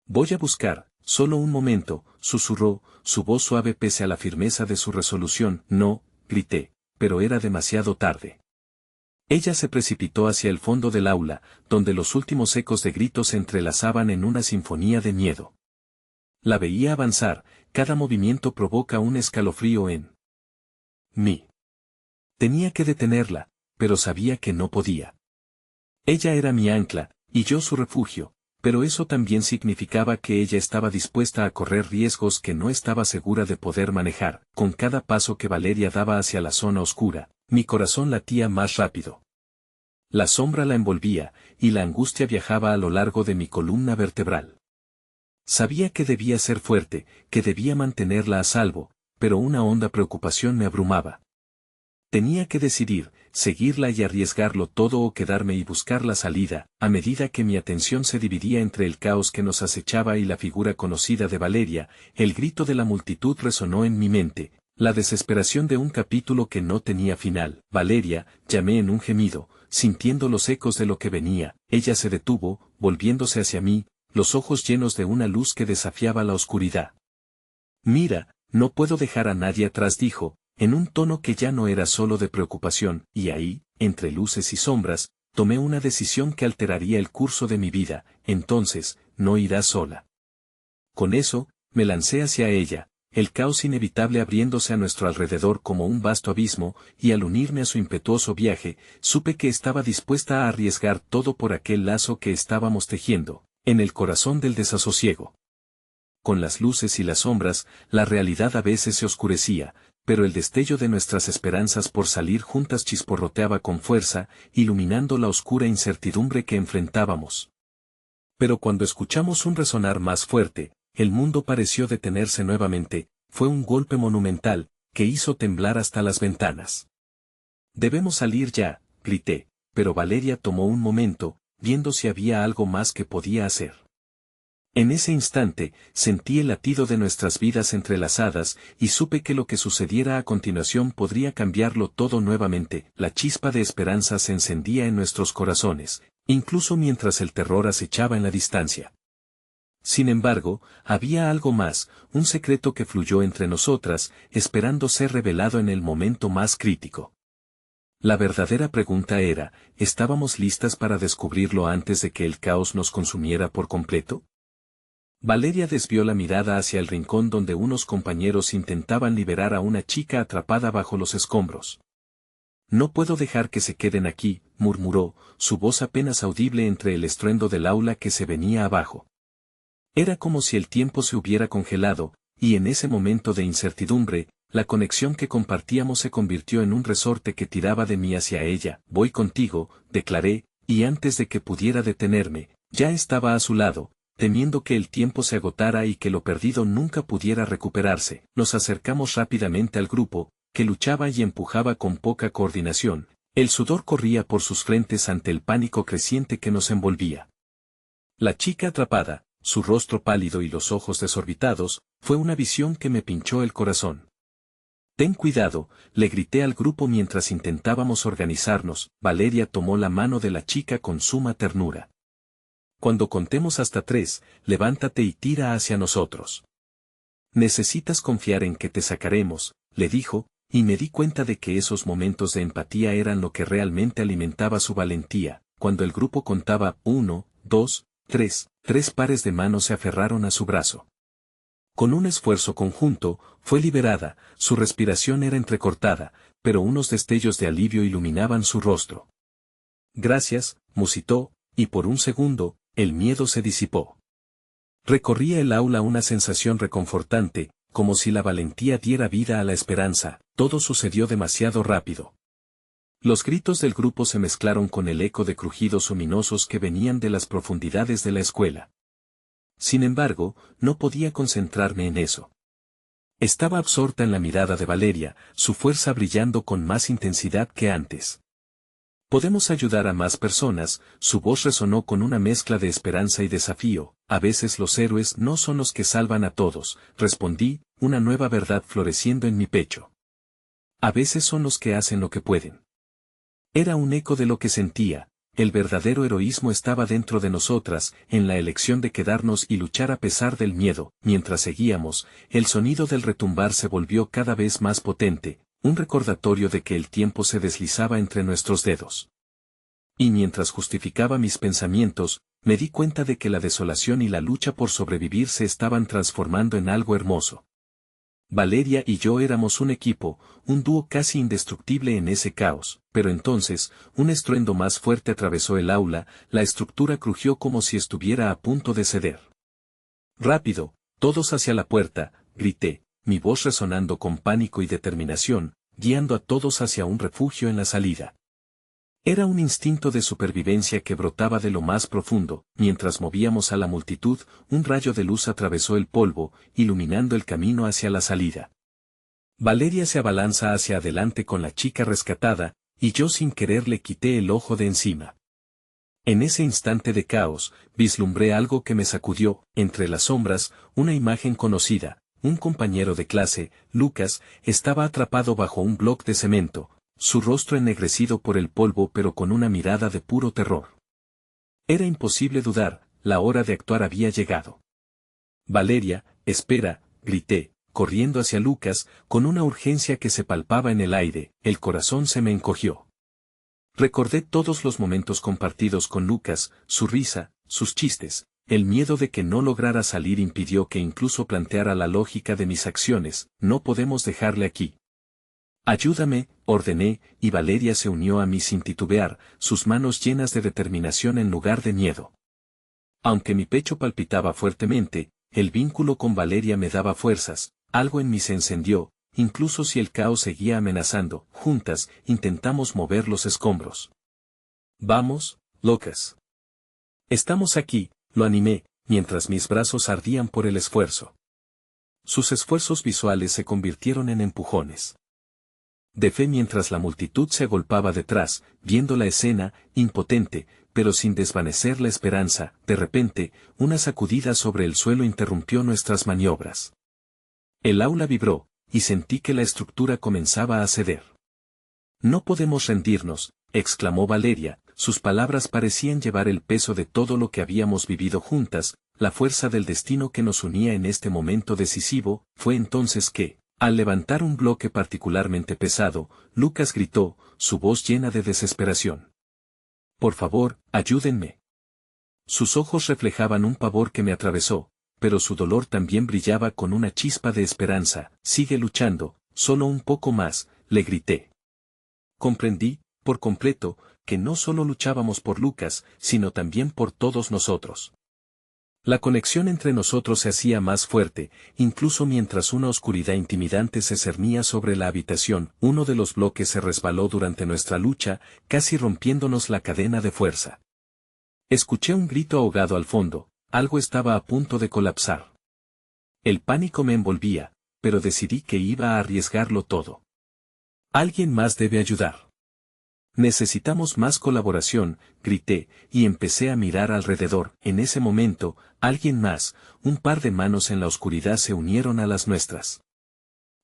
Voy a buscar, solo un momento, susurró, su voz suave pese a la firmeza de su resolución. No, grité, pero era demasiado tarde. Ella se precipitó hacia el fondo del aula, donde los últimos ecos de gritos se entrelazaban en una sinfonía de miedo. La veía avanzar, cada movimiento provoca un escalofrío en mí. Tenía que detenerla, pero sabía que no podía. Ella era mi ancla, y yo su refugio, pero eso también significaba que ella estaba dispuesta a correr riesgos que no estaba segura de poder manejar. Con cada paso que Valeria daba hacia la zona oscura, mi corazón latía más rápido. La sombra la envolvía, y la angustia viajaba a lo largo de mi columna vertebral. Sabía que debía ser fuerte, que debía mantenerla a salvo, pero una honda preocupación me abrumaba. Tenía que decidir, seguirla y arriesgarlo todo o quedarme y buscar la salida. A medida que mi atención se dividía entre el caos que nos acechaba y la figura conocida de Valeria, el grito de la multitud resonó en mi mente, la desesperación de un capítulo que no tenía final. Valeria, llamé en un gemido, sintiendo los ecos de lo que venía. Ella se detuvo, volviéndose hacia mí, los ojos llenos de una luz que desafiaba la oscuridad. Mira, no puedo dejar a nadie atrás, dijo, en un tono que ya no era solo de preocupación, y ahí, entre luces y sombras, tomé una decisión que alteraría el curso de mi vida. Entonces, no irás sola. Con eso, me lancé hacia ella, el caos inevitable abriéndose a nuestro alrededor como un vasto abismo, y al unirme a su impetuoso viaje, supe que estaba dispuesta a arriesgar todo por aquel lazo que estábamos tejiendo, en el corazón del desasosiego. Con las luces y las sombras, la realidad a veces se oscurecía, pero el destello de nuestras esperanzas por salir juntas chisporroteaba con fuerza, iluminando la oscura incertidumbre que enfrentábamos. Pero cuando escuchamos un resonar más fuerte, el mundo pareció detenerse nuevamente. Fue un golpe monumental, que hizo temblar hasta las ventanas. Debemos salir ya, grité, pero Valeria tomó un momento, viendo si había algo más que podía hacer. En ese instante, sentí el latido de nuestras vidas entrelazadas, y supe que lo que sucediera a continuación podría cambiarlo todo nuevamente. La chispa de esperanza se encendía en nuestros corazones, incluso mientras el terror acechaba en la distancia. Sin embargo, había algo más, un secreto que fluyó entre nosotras, esperando ser revelado en el momento más crítico. La verdadera pregunta era, ¿estábamos listas para descubrirlo antes de que el caos nos consumiera por completo? Valeria desvió la mirada hacia el rincón donde unos compañeros intentaban liberar a una chica atrapada bajo los escombros. No puedo dejar que se queden aquí, murmuró, su voz apenas audible entre el estruendo del aula que se venía abajo. Era como si el tiempo se hubiera congelado, y en ese momento de incertidumbre, la conexión que compartíamos se convirtió en un resorte que tiraba de mí hacia ella. Voy contigo, declaré, y antes de que pudiera detenerme, ya estaba a su lado. Temiendo que el tiempo se agotara y que lo perdido nunca pudiera recuperarse, nos acercamos rápidamente al grupo, que luchaba y empujaba con poca coordinación. El sudor corría por sus frentes ante el pánico creciente que nos envolvía. La chica atrapada, su rostro pálido y los ojos desorbitados, fue una visión que me pinchó el corazón. «Ten cuidado», le grité al grupo mientras intentábamos organizarnos. Valeria tomó la mano de la chica con suma ternura. «Cuando contemos hasta 3, levántate y tira hacia nosotros. Necesitas confiar en que te sacaremos», le dijo, y me di cuenta de que esos momentos de empatía eran lo que realmente alimentaba su valentía. cuando el grupo contaba 1, 2, 3, 3 pares de manos se aferraron a su brazo. Con un esfuerzo conjunto, fue liberada, su respiración era entrecortada, pero unos destellos de alivio iluminaban su rostro. Gracias, musitó, y por un segundo, el miedo se disipó. Recorría el aula una sensación reconfortante, como si la valentía diera vida a la esperanza. Todo sucedió demasiado rápido. Los gritos del grupo se mezclaron con el eco de crujidos ominosos que venían de las profundidades de la escuela. Sin embargo, no podía concentrarme en eso. Estaba absorta en la mirada de Valeria, su fuerza brillando con más intensidad que antes. Podemos ayudar a más personas, su voz resonó con una mezcla de esperanza y desafío. A veces los héroes no son los que salvan a todos, respondí, una nueva verdad floreciendo en mi pecho. A veces son los que hacen lo que pueden. Era un eco de lo que sentía. El verdadero heroísmo estaba dentro de nosotras, en la elección de quedarnos y luchar a pesar del miedo. Mientras seguíamos, el sonido del retumbar se volvió cada vez más potente, un recordatorio de que el tiempo se deslizaba entre nuestros dedos. Y mientras justificaba mis pensamientos, me di cuenta de que la desolación y la lucha por sobrevivir se estaban transformando en algo hermoso. Valeria y yo éramos un equipo, un dúo casi indestructible en ese caos, pero entonces, un estruendo más fuerte atravesó el aula, la estructura crujió como si estuviera a punto de ceder. Rápido, todos hacia la puerta, grité, mi voz resonando con pánico y determinación, guiando a todos hacia un refugio en la salida. Era un instinto de supervivencia que brotaba de lo más profundo. Mientras movíamos a la multitud, un rayo de luz atravesó el polvo, iluminando el camino hacia la salida. Valeria se abalanza hacia adelante con la chica rescatada, y yo sin querer le quité el ojo de encima. En ese instante de caos, vislumbré algo que me sacudió, entre las sombras, una imagen conocida. Un compañero de clase, Lucas, estaba atrapado bajo un bloque de cemento, su rostro ennegrecido por el polvo pero con una mirada de puro terror. Era imposible dudar, la hora de actuar había llegado. Valeria, espera, grité, corriendo hacia Lucas, con una urgencia que se palpaba en el aire, el corazón se me encogió. Recordé todos los momentos compartidos con Lucas, su risa, sus chistes. El miedo de que no lograra salir impidió que incluso planteara la lógica de mis acciones. No podemos dejarle aquí. Ayúdame, ordené, y Valeria se unió a mí sin titubear, sus manos llenas de determinación en lugar de miedo. Aunque mi pecho palpitaba fuertemente, el vínculo con Valeria me daba fuerzas, algo en mí se encendió, incluso si el caos seguía amenazando. Juntas, intentamos mover los escombros. Vamos, Lucas. Estamos aquí. Lo animé, mientras mis brazos ardían por el esfuerzo. Sus esfuerzos visuales se convirtieron en empujones de fe mientras la multitud se agolpaba detrás, viendo la escena, impotente, pero sin desvanecer la esperanza. De repente, una sacudida sobre el suelo interrumpió nuestras maniobras. El aula vibró, y sentí que la estructura comenzaba a ceder. No podemos rendirnos, exclamó Valeria. Sus palabras parecían llevar el peso de todo lo que habíamos vivido juntas, la fuerza del destino que nos unía en este momento decisivo. Fue entonces que, al levantar un bloque particularmente pesado, Lucas gritó, su voz llena de desesperación. Por favor, ayúdenme. Sus ojos reflejaban un pavor que me atravesó, pero su dolor también brillaba con una chispa de esperanza. Sigue luchando, solo un poco más, le grité. Comprendí, por completo, que no solo luchábamos por Lucas, sino también por todos nosotros. La conexión entre nosotros se hacía más fuerte, incluso mientras una oscuridad intimidante se cernía sobre la habitación. Uno de los bloques se resbaló durante nuestra lucha, casi rompiéndonos la cadena de fuerza. Escuché un grito ahogado al fondo, algo estaba a punto de colapsar. El pánico me envolvía, pero decidí que iba a arriesgarlo todo. Alguien más debe ayudar. Necesitamos más colaboración, grité, y empecé a mirar alrededor. En ese momento, alguien más, un par de manos en la oscuridad se unieron a las nuestras.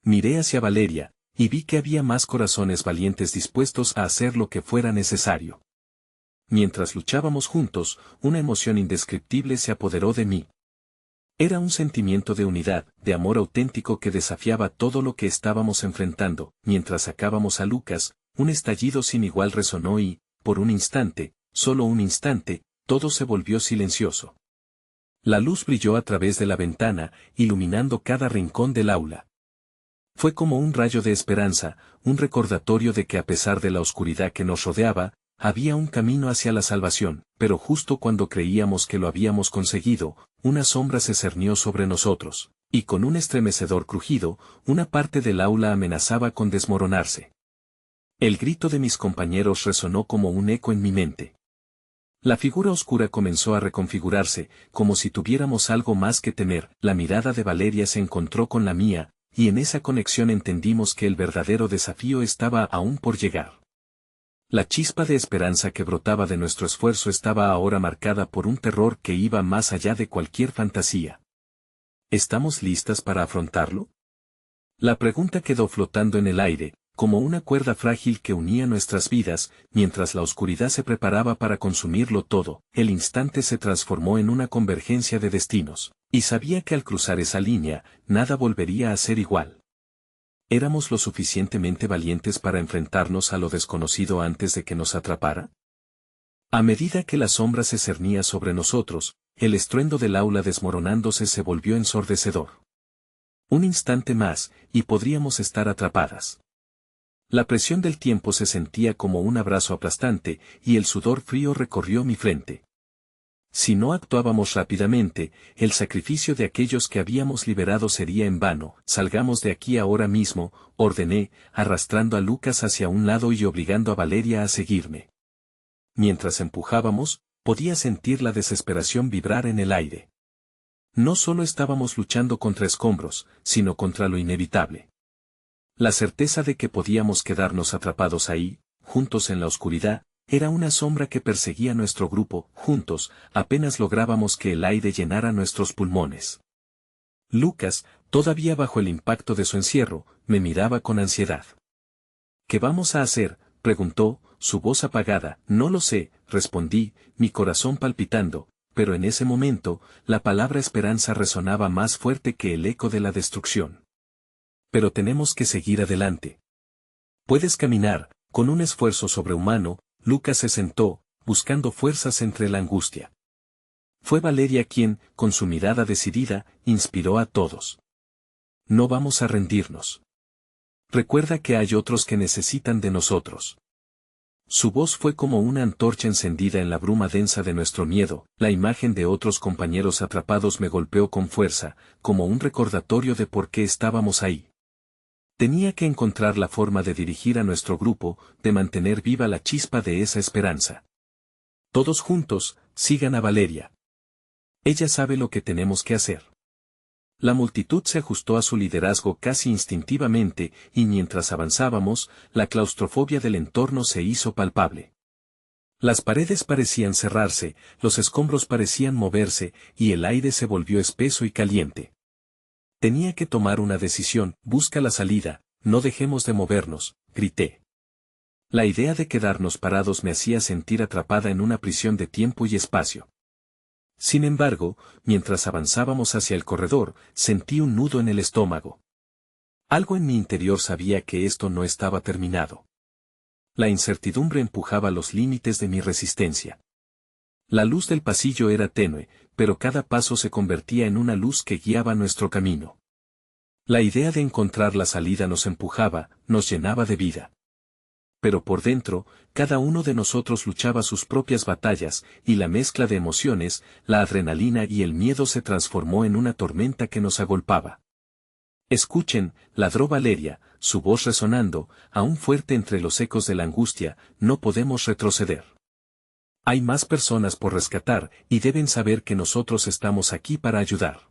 Miré hacia Valeria, y vi que había más corazones valientes dispuestos a hacer lo que fuera necesario. Mientras luchábamos juntos, una emoción indescriptible se apoderó de mí. Era un sentimiento de unidad, de amor auténtico que desafiaba todo lo que estábamos enfrentando. Mientras sacábamos a Lucas, un estallido sin igual resonó y, por un instante, solo un instante, todo se volvió silencioso. La luz brilló a través de la ventana, iluminando cada rincón del aula. Fue como un rayo de esperanza, un recordatorio de que a pesar de la oscuridad que nos rodeaba, había un camino hacia la salvación, pero justo cuando creíamos que lo habíamos conseguido, una sombra se cernió sobre nosotros, y con un estremecedor crujido, una parte del aula amenazaba con desmoronarse. El grito de mis compañeros resonó como un eco en mi mente. La figura oscura comenzó a reconfigurarse, como si tuviéramos algo más que temer. La mirada de Valeria se encontró con la mía, y en esa conexión entendimos que el verdadero desafío estaba aún por llegar. La chispa de esperanza que brotaba de nuestro esfuerzo estaba ahora marcada por un terror que iba más allá de cualquier fantasía. ¿Estamos listas para afrontarlo? La pregunta quedó flotando en el aire, como una cuerda frágil que unía nuestras vidas, mientras la oscuridad se preparaba para consumirlo todo. El instante se transformó en una convergencia de destinos, y sabía que al cruzar esa línea, nada volvería a ser igual. ¿Éramos lo suficientemente valientes para enfrentarnos a lo desconocido antes de que nos atrapara? A medida que la sombra se cernía sobre nosotros, el estruendo del aula desmoronándose se volvió ensordecedor. Un instante más, y podríamos estar atrapadas. La presión del tiempo se sentía como un abrazo aplastante, y el sudor frío recorrió mi frente. Si no actuábamos rápidamente, el sacrificio de aquellos que habíamos liberado sería en vano. Salgamos de aquí ahora mismo, ordené, arrastrando a Lucas hacia un lado y obligando a Valeria a seguirme. Mientras empujábamos, podía sentir la desesperación vibrar en el aire. No solo estábamos luchando contra escombros, sino contra lo inevitable. La certeza de que podíamos quedarnos atrapados ahí, juntos en la oscuridad, era una sombra que perseguía nuestro grupo. Juntos, apenas lográbamos que el aire llenara nuestros pulmones. Lucas, todavía bajo el impacto de su encierro, me miraba con ansiedad. ¿Qué vamos a hacer?, preguntó, su voz apagada. No lo sé, respondí, mi corazón palpitando, pero en ese momento, la palabra esperanza resonaba más fuerte que el eco de la destrucción. Pero tenemos que seguir adelante. Puedes caminar. Con un esfuerzo sobrehumano, Lucas se sentó, buscando fuerzas entre la angustia. Fue Valeria quien, con su mirada decidida, inspiró a todos. No vamos a rendirnos. Recuerda que hay otros que necesitan de nosotros. Su voz fue como una antorcha encendida en la bruma densa de nuestro miedo. La imagen de otros compañeros atrapados me golpeó con fuerza, como un recordatorio de por qué estábamos ahí. Tenía que encontrar la forma de dirigir a nuestro grupo, de mantener viva la chispa de esa esperanza. Todos juntos, sigan a Valeria. Ella sabe lo que tenemos que hacer. La multitud se ajustó a su liderazgo casi instintivamente, y mientras avanzábamos, la claustrofobia del entorno se hizo palpable. Las paredes parecían cerrarse, los escombros parecían moverse, y el aire se volvió espeso y caliente. Tenía que tomar una decisión. Busca la salida, no dejemos de movernos, grité. La idea de quedarnos parados me hacía sentir atrapada en una prisión de tiempo y espacio. Sin embargo, mientras avanzábamos hacia el corredor, sentí un nudo en el estómago. Algo en mi interior sabía que esto no estaba terminado. La incertidumbre empujaba los límites de mi resistencia. La luz del pasillo era tenue, pero cada paso se convertía en una luz que guiaba nuestro camino. La idea de encontrar la salida nos empujaba, nos llenaba de vida. Pero por dentro, cada uno de nosotros luchaba sus propias batallas, y la mezcla de emociones, la adrenalina y el miedo se transformó en una tormenta que nos agolpaba. Escuchen, ladró Valeria, su voz resonando, aún fuerte entre los ecos de la angustia, no podemos retroceder. Hay más personas por rescatar, y deben saber que nosotros estamos aquí para ayudar.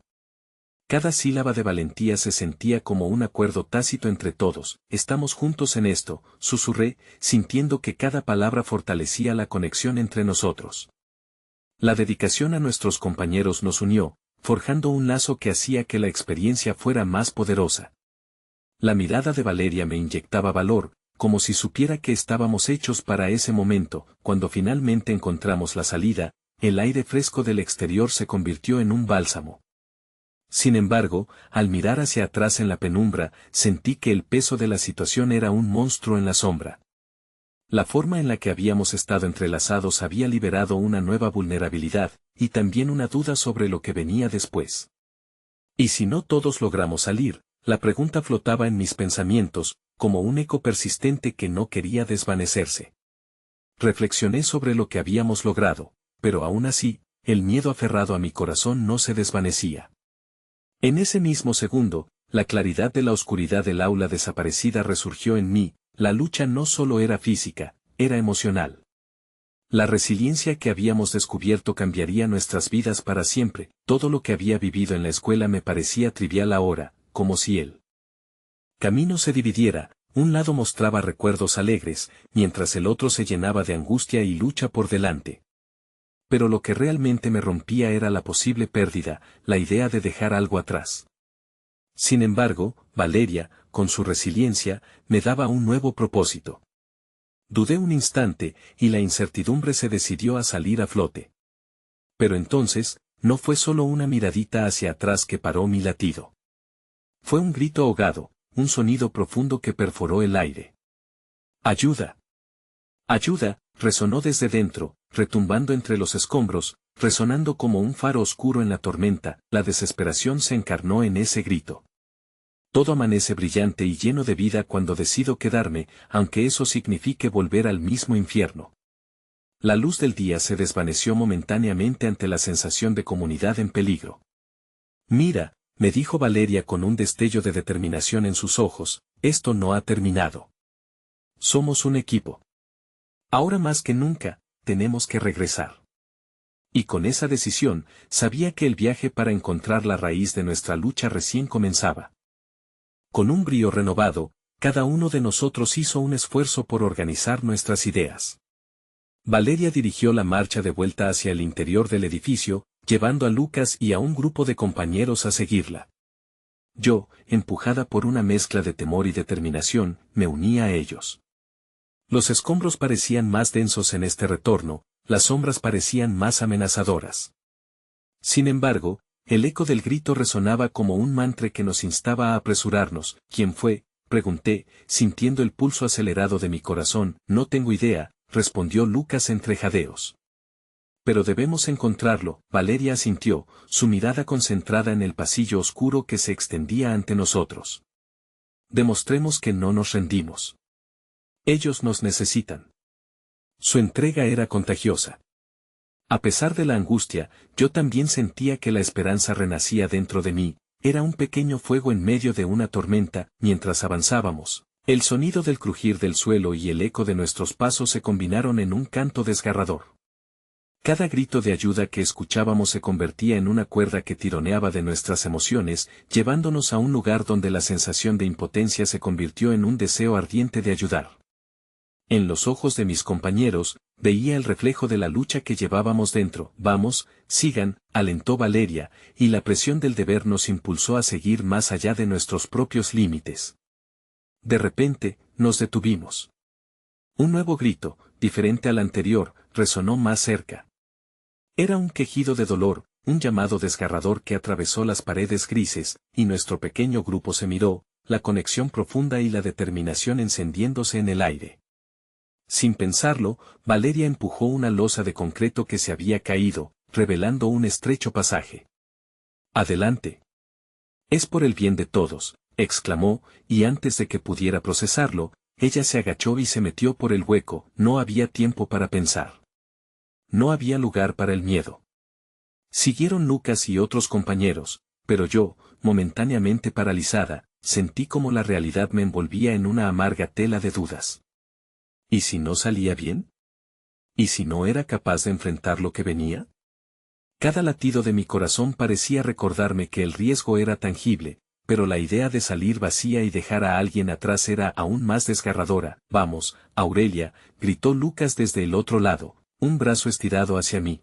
Cada sílaba de valentía se sentía como un acuerdo tácito entre todos. Estamos juntos en esto, susurré, sintiendo que cada palabra fortalecía la conexión entre nosotros. La dedicación a nuestros compañeros nos unió, forjando un lazo que hacía que la experiencia fuera más poderosa. La mirada de Valeria me inyectaba valor, como si supiera que estábamos hechos para ese momento. Cuando finalmente encontramos la salida, el aire fresco del exterior se convirtió en un bálsamo. Sin embargo, al mirar hacia atrás en la penumbra, sentí que el peso de la situación era un monstruo en la sombra. La forma en la que habíamos estado entrelazados había liberado una nueva vulnerabilidad, y también una duda sobre lo que venía después. ¿Y si no todos logramos salir? La pregunta flotaba en mis pensamientos, como un eco persistente que no quería desvanecerse. Reflexioné sobre lo que habíamos logrado, pero aún así, el miedo aferrado a mi corazón no se desvanecía. En ese mismo segundo, la claridad de la oscuridad del aula desaparecida resurgió en mí. La lucha no solo era física, era emocional. La resiliencia que habíamos descubierto cambiaría nuestras vidas para siempre. Todo lo que había vivido en la escuela me parecía trivial ahora, como si el camino se dividiera, un lado mostraba recuerdos alegres, mientras el otro se llenaba de angustia y lucha por delante. Pero lo que realmente me rompía era la posible pérdida, la idea de dejar algo atrás. Sin embargo, Valeria, con su resiliencia, me daba un nuevo propósito. Dudé un instante, y la incertidumbre se decidió a salir a flote. Pero entonces, no fue solo una miradita hacia atrás que paró mi latido. Fue un grito ahogado, un sonido profundo que perforó el aire. ¡Ayuda! ¡Ayuda!, resonó desde dentro, retumbando entre los escombros, resonando como un faro oscuro en la tormenta. La desesperación se encarnó en ese grito. Todo amanece brillante y lleno de vida cuando decido quedarme, aunque eso signifique volver al mismo infierno. La luz del día se desvaneció momentáneamente ante la sensación de comunidad en peligro. Mira, me dijo Valeria con un destello de determinación en sus ojos, esto no ha terminado. Somos un equipo. Ahora más que nunca, tenemos que regresar. Y con esa decisión, sabía que el viaje para encontrar la raíz de nuestra lucha recién comenzaba. Con un brío renovado, cada uno de nosotros hizo un esfuerzo por organizar nuestras ideas. Valeria dirigió la marcha de vuelta hacia el interior del edificio, llevando a Lucas y a un grupo de compañeros a seguirla. Yo, empujada por una mezcla de temor y determinación, me uní a ellos. Los escombros parecían más densos en este retorno, las sombras parecían más amenazadoras. Sin embargo, el eco del grito resonaba como un mantra que nos instaba a apresurarnos. ¿Quién fue?, pregunté, sintiendo el pulso acelerado de mi corazón. No tengo idea, respondió Lucas entre jadeos. Pero debemos encontrarlo, Valeria asintió, su mirada concentrada en el pasillo oscuro que se extendía ante nosotros. Demostremos que no nos rendimos. Ellos nos necesitan. Su entrega era contagiosa. A pesar de la angustia, yo también sentía que la esperanza renacía dentro de mí. Era un pequeño fuego en medio de una tormenta. Mientras avanzábamos, el sonido del crujir del suelo y el eco de nuestros pasos se combinaron en un canto desgarrador. Cada grito de ayuda que escuchábamos se convertía en una cuerda que tironeaba de nuestras emociones, llevándonos a un lugar donde la sensación de impotencia se convirtió en un deseo ardiente de ayudar. En los ojos de mis compañeros, veía el reflejo de la lucha que llevábamos dentro. Vamos, sigan, alentó Valeria, y la presión del deber nos impulsó a seguir más allá de nuestros propios límites. De repente, nos detuvimos. Un nuevo grito, diferente al anterior, resonó más cerca. Era un quejido de dolor, un llamado desgarrador que atravesó las paredes grises, y nuestro pequeño grupo se miró, la conexión profunda y la determinación encendiéndose en el aire. Sin pensarlo, Valeria empujó una losa de concreto que se había caído, revelando un estrecho pasaje. «Adelante. Es por el bien de todos», exclamó, y antes de que pudiera procesarlo, ella se agachó y se metió por el hueco. No había tiempo para pensar. No había lugar para el miedo. Siguieron Lucas y otros compañeros, pero yo, momentáneamente paralizada, sentí como la realidad me envolvía en una amarga tela de dudas. ¿Y si no salía bien? ¿Y si no era capaz de enfrentar lo que venía? Cada latido de mi corazón parecía recordarme que el riesgo era tangible, pero la idea de salir vacía y dejar a alguien atrás era aún más desgarradora. «Vamos, Aurelia», gritó Lucas desde el otro lado, un brazo estirado hacia mí.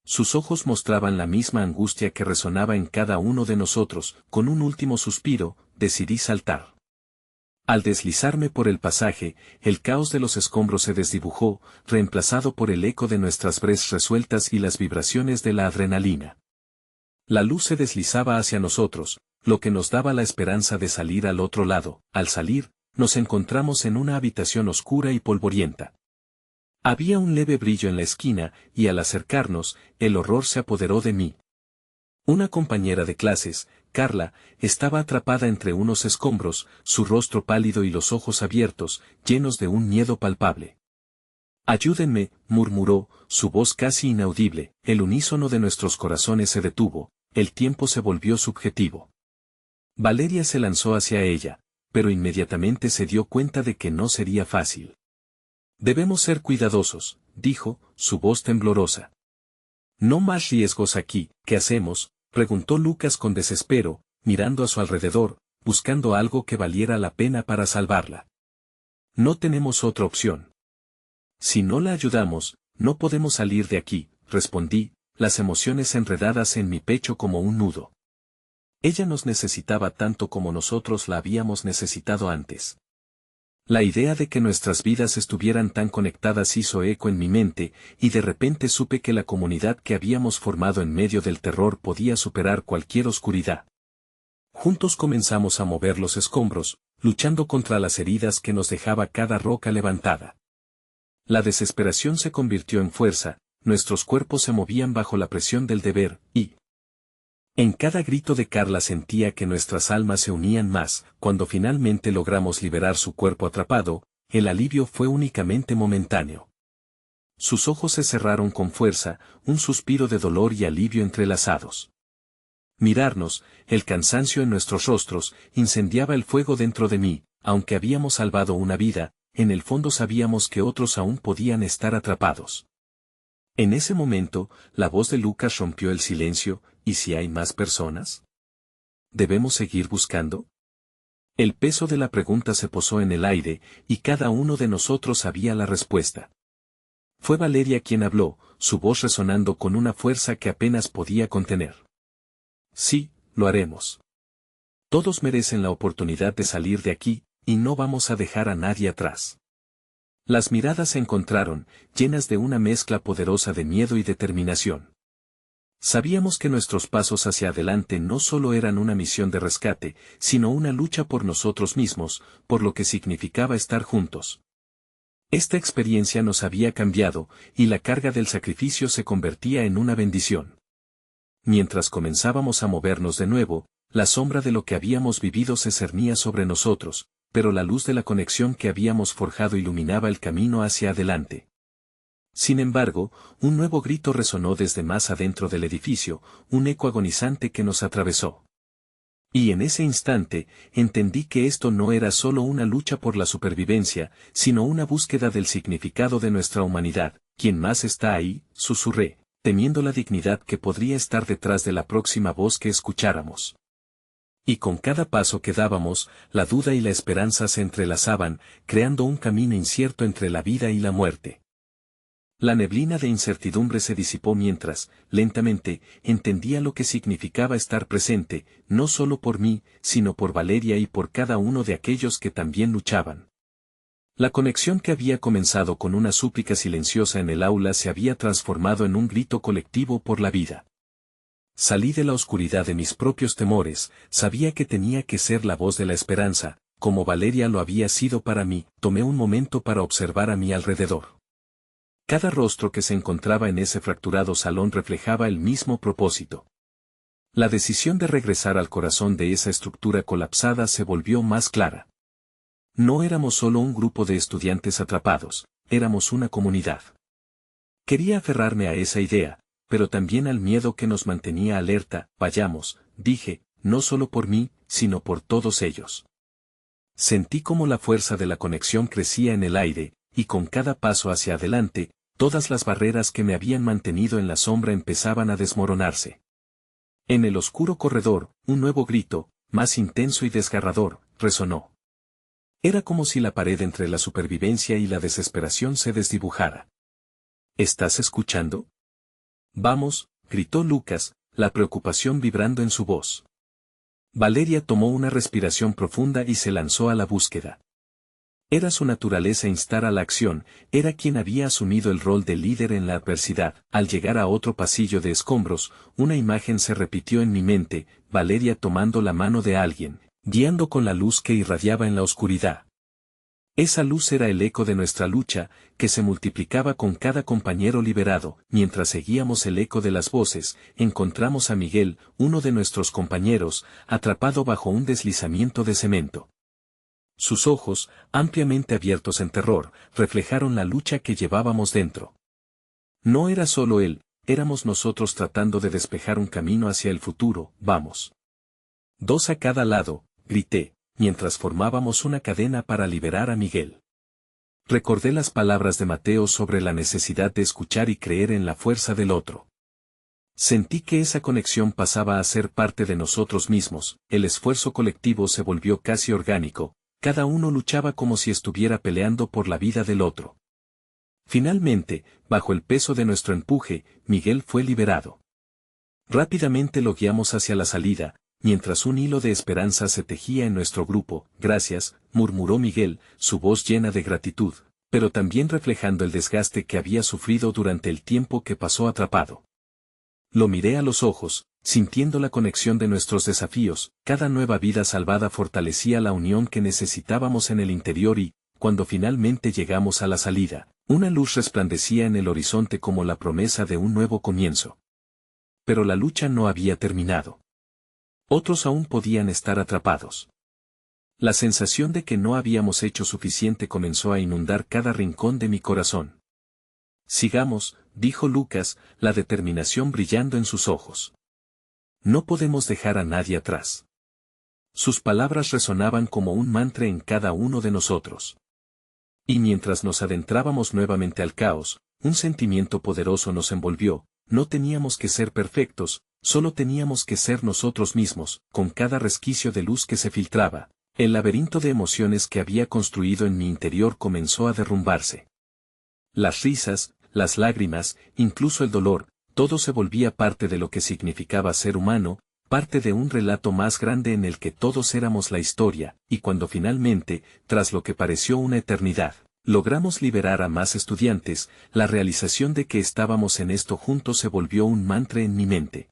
Sus ojos mostraban la misma angustia que resonaba en cada uno de nosotros. Con un último suspiro, decidí saltar. Al deslizarme por el pasaje, el caos de los escombros se desdibujó, reemplazado por el eco de nuestras breaths resueltas y las vibraciones de la adrenalina. La luz se deslizaba hacia nosotros, lo que nos daba la esperanza de salir al otro lado. Al salir, nos encontramos en una habitación oscura y polvorienta. Había un leve brillo en la esquina, y al acercarnos, el horror se apoderó de mí. Una compañera de clases, Carla, estaba atrapada entre unos escombros, su rostro pálido y los ojos abiertos, llenos de un miedo palpable. «Ayúdenme», murmuró, su voz casi inaudible. El unísono de nuestros corazones se detuvo, el tiempo se volvió subjetivo. Valeria se lanzó hacia ella, pero inmediatamente se dio cuenta de que no sería fácil. «Debemos ser cuidadosos», dijo, su voz temblorosa. «No más riesgos aquí». «¿Qué hacemos?», preguntó Lucas con desespero, mirando a su alrededor, buscando algo que valiera la pena para salvarla. «No tenemos otra opción. Si no la ayudamos, no podemos salir de aquí», respondí, las emociones enredadas en mi pecho como un nudo. Ella nos necesitaba tanto como nosotros la habíamos necesitado antes. La idea de que nuestras vidas estuvieran tan conectadas hizo eco en mi mente, y de repente supe que la comunidad que habíamos formado en medio del terror podía superar cualquier oscuridad. Juntos comenzamos a mover los escombros, luchando contra las heridas que nos dejaba cada roca levantada. La desesperación se convirtió en fuerza, nuestros cuerpos se movían bajo la presión del deber, y en cada grito de Carla sentía que nuestras almas se unían más. Cuando finalmente logramos liberar su cuerpo atrapado, el alivio fue únicamente momentáneo. Sus ojos se cerraron con fuerza, un suspiro de dolor y alivio entrelazados. Mirarnos, el cansancio en nuestros rostros, incendiaba el fuego dentro de mí. Aunque habíamos salvado una vida, en el fondo sabíamos que otros aún podían estar atrapados. En ese momento, la voz de Lucas rompió el silencio. ¿Y si hay más personas? ¿Debemos seguir buscando? El peso de la pregunta se posó en el aire, y cada uno de nosotros sabía la respuesta. Fue Valeria quien habló, su voz resonando con una fuerza que apenas podía contener. «Sí, lo haremos. Todos merecen la oportunidad de salir de aquí, y no vamos a dejar a nadie atrás». Las miradas se encontraron, llenas de una mezcla poderosa de miedo y determinación. Sabíamos que nuestros pasos hacia adelante no solo eran una misión de rescate, sino una lucha por nosotros mismos, por lo que significaba estar juntos. Esta experiencia nos había cambiado, y la carga del sacrificio se convertía en una bendición. Mientras comenzábamos a movernos de nuevo, la sombra de lo que habíamos vivido se cernía sobre nosotros, pero la luz de la conexión que habíamos forjado iluminaba el camino hacia adelante. Sin embargo, un nuevo grito resonó desde más adentro del edificio, un eco agonizante que nos atravesó. Y en ese instante, entendí que esto no era solo una lucha por la supervivencia, sino una búsqueda del significado de nuestra humanidad. «¿Quién más está ahí?», susurré, temiendo la dignidad que podría estar detrás de la próxima voz que escucháramos. Y con cada paso que dábamos, la duda y la esperanza se entrelazaban, creando un camino incierto entre la vida y la muerte. La neblina de incertidumbre se disipó mientras, lentamente, entendía lo que significaba estar presente, no solo por mí, sino por Valeria y por cada uno de aquellos que también luchaban. La conexión que había comenzado con una súplica silenciosa en el aula se había transformado en un grito colectivo por la vida. Salí de la oscuridad de mis propios temores, sabía que tenía que ser la voz de la esperanza, como Valeria lo había sido para mí. Tomé un momento para observar a mi alrededor. Cada rostro que se encontraba en ese fracturado salón reflejaba el mismo propósito. La decisión de regresar al corazón de esa estructura colapsada se volvió más clara. No éramos solo un grupo de estudiantes atrapados, éramos una comunidad. Quería aferrarme a esa idea, pero también al miedo que nos mantenía alerta. «Vayamos», dije, no solo por mí, sino por todos ellos. Sentí como la fuerza de la conexión crecía en el aire, y con cada paso hacia adelante, todas las barreras que me habían mantenido en la sombra empezaban a desmoronarse. En el oscuro corredor, un nuevo grito, más intenso y desgarrador, resonó. Era como si la pared entre la supervivencia y la desesperación se desdibujara. «¿Estás escuchando?». «Vamos», gritó Lucas, la preocupación vibrando en su voz. Valeria tomó una respiración profunda y se lanzó a la búsqueda. Era su naturaleza instar a la acción, era quien había asumido el rol de líder en la adversidad. Al llegar a otro pasillo de escombros, una imagen se repitió en mi mente, Valeria tomando la mano de alguien, guiando con la luz que irradiaba en la oscuridad. Esa luz era el eco de nuestra lucha, que se multiplicaba con cada compañero liberado. Mientras seguíamos el eco de las voces, encontramos a Miguel, uno de nuestros compañeros, atrapado bajo un deslizamiento de cemento. Sus ojos, ampliamente abiertos en terror, reflejaron la lucha que llevábamos dentro. No era solo él, éramos nosotros tratando de despejar un camino hacia el futuro. Vamos. Dos a cada lado, grité, mientras formábamos una cadena para liberar a Miguel. Recordé las palabras de Mateo sobre la necesidad de escuchar y creer en la fuerza del otro. Sentí que esa conexión pasaba a ser parte de nosotros mismos, el esfuerzo colectivo se volvió casi orgánico, cada uno luchaba como si estuviera peleando por la vida del otro. Finalmente, bajo el peso de nuestro empuje, Miguel fue liberado. Rápidamente lo guiamos hacia la salida, mientras un hilo de esperanza se tejía en nuestro grupo. Gracias, murmuró Miguel, su voz llena de gratitud, pero también reflejando el desgaste que había sufrido durante el tiempo que pasó atrapado. Lo miré a los ojos, sintiendo la conexión de nuestros desafíos. Cada nueva vida salvada fortalecía la unión que necesitábamos en el interior y, cuando finalmente llegamos a la salida, una luz resplandecía en el horizonte como la promesa de un nuevo comienzo. Pero la lucha no había terminado. Otros aún podían estar atrapados. La sensación de que no habíamos hecho suficiente comenzó a inundar cada rincón de mi corazón. Sigamos, dijo Lucas, la determinación brillando en sus ojos. No podemos dejar a nadie atrás. Sus palabras resonaban como un mantra en cada uno de nosotros. Y mientras nos adentrábamos nuevamente al caos, un sentimiento poderoso nos envolvió. No teníamos que ser perfectos, solo teníamos que ser nosotros mismos. Con cada resquicio de luz que se filtraba, el laberinto de emociones que había construido en mi interior comenzó a derrumbarse. Las risas, las lágrimas, incluso el dolor, todo se volvía parte de lo que significaba ser humano, parte de un relato más grande en el que todos éramos la historia, y cuando finalmente, tras lo que pareció una eternidad, logramos liberar a más estudiantes, la realización de que estábamos en esto juntos se volvió un mantra en mi mente.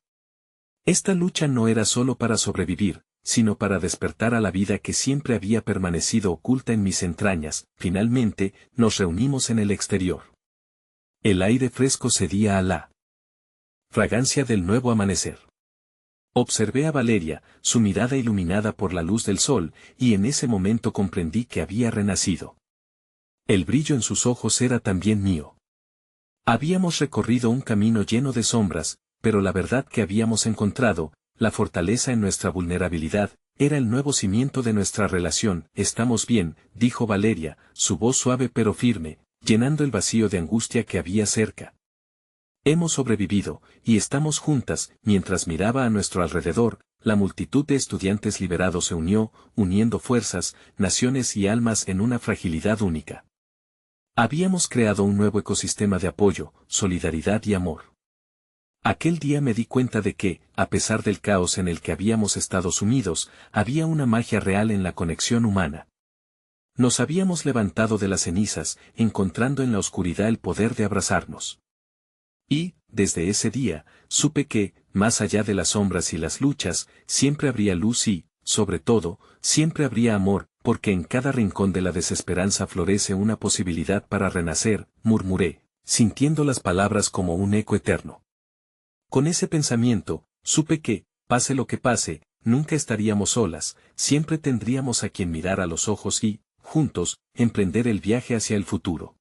Esta lucha no era solo para sobrevivir, sino para despertar a la vida que siempre había permanecido oculta en mis entrañas. Finalmente, nos reunimos en el exterior. El aire fresco cedía a la fragancia del nuevo amanecer. Observé a Valeria, su mirada iluminada por la luz del sol, y en ese momento comprendí que había renacido. El brillo en sus ojos era también mío. Habíamos recorrido un camino lleno de sombras, pero la verdad que habíamos encontrado, la fortaleza en nuestra vulnerabilidad, era el nuevo cimiento de nuestra relación. Estamos bien, dijo Valeria, su voz suave pero firme, llenando el vacío de angustia que había cerca. Hemos sobrevivido, y estamos juntas. Mientras miraba a nuestro alrededor, la multitud de estudiantes liberados se unió, uniendo fuerzas, naciones y almas en una fragilidad única. Habíamos creado un nuevo ecosistema de apoyo, solidaridad y amor. Aquel día me di cuenta de que, a pesar del caos en el que habíamos estado sumidos, había una magia real en la conexión humana. Nos habíamos levantado de las cenizas, encontrando en la oscuridad el poder de abrazarnos. Y, desde ese día, supe que, más allá de las sombras y las luchas, siempre habría luz y, sobre todo, siempre habría amor, porque en cada rincón de la desesperanza florece una posibilidad para renacer, murmuré, sintiendo las palabras como un eco eterno. Con ese pensamiento, supe que, pase lo que pase, nunca estaríamos solas, siempre tendríamos a quien mirar a los ojos y, juntos, emprender el viaje hacia el futuro.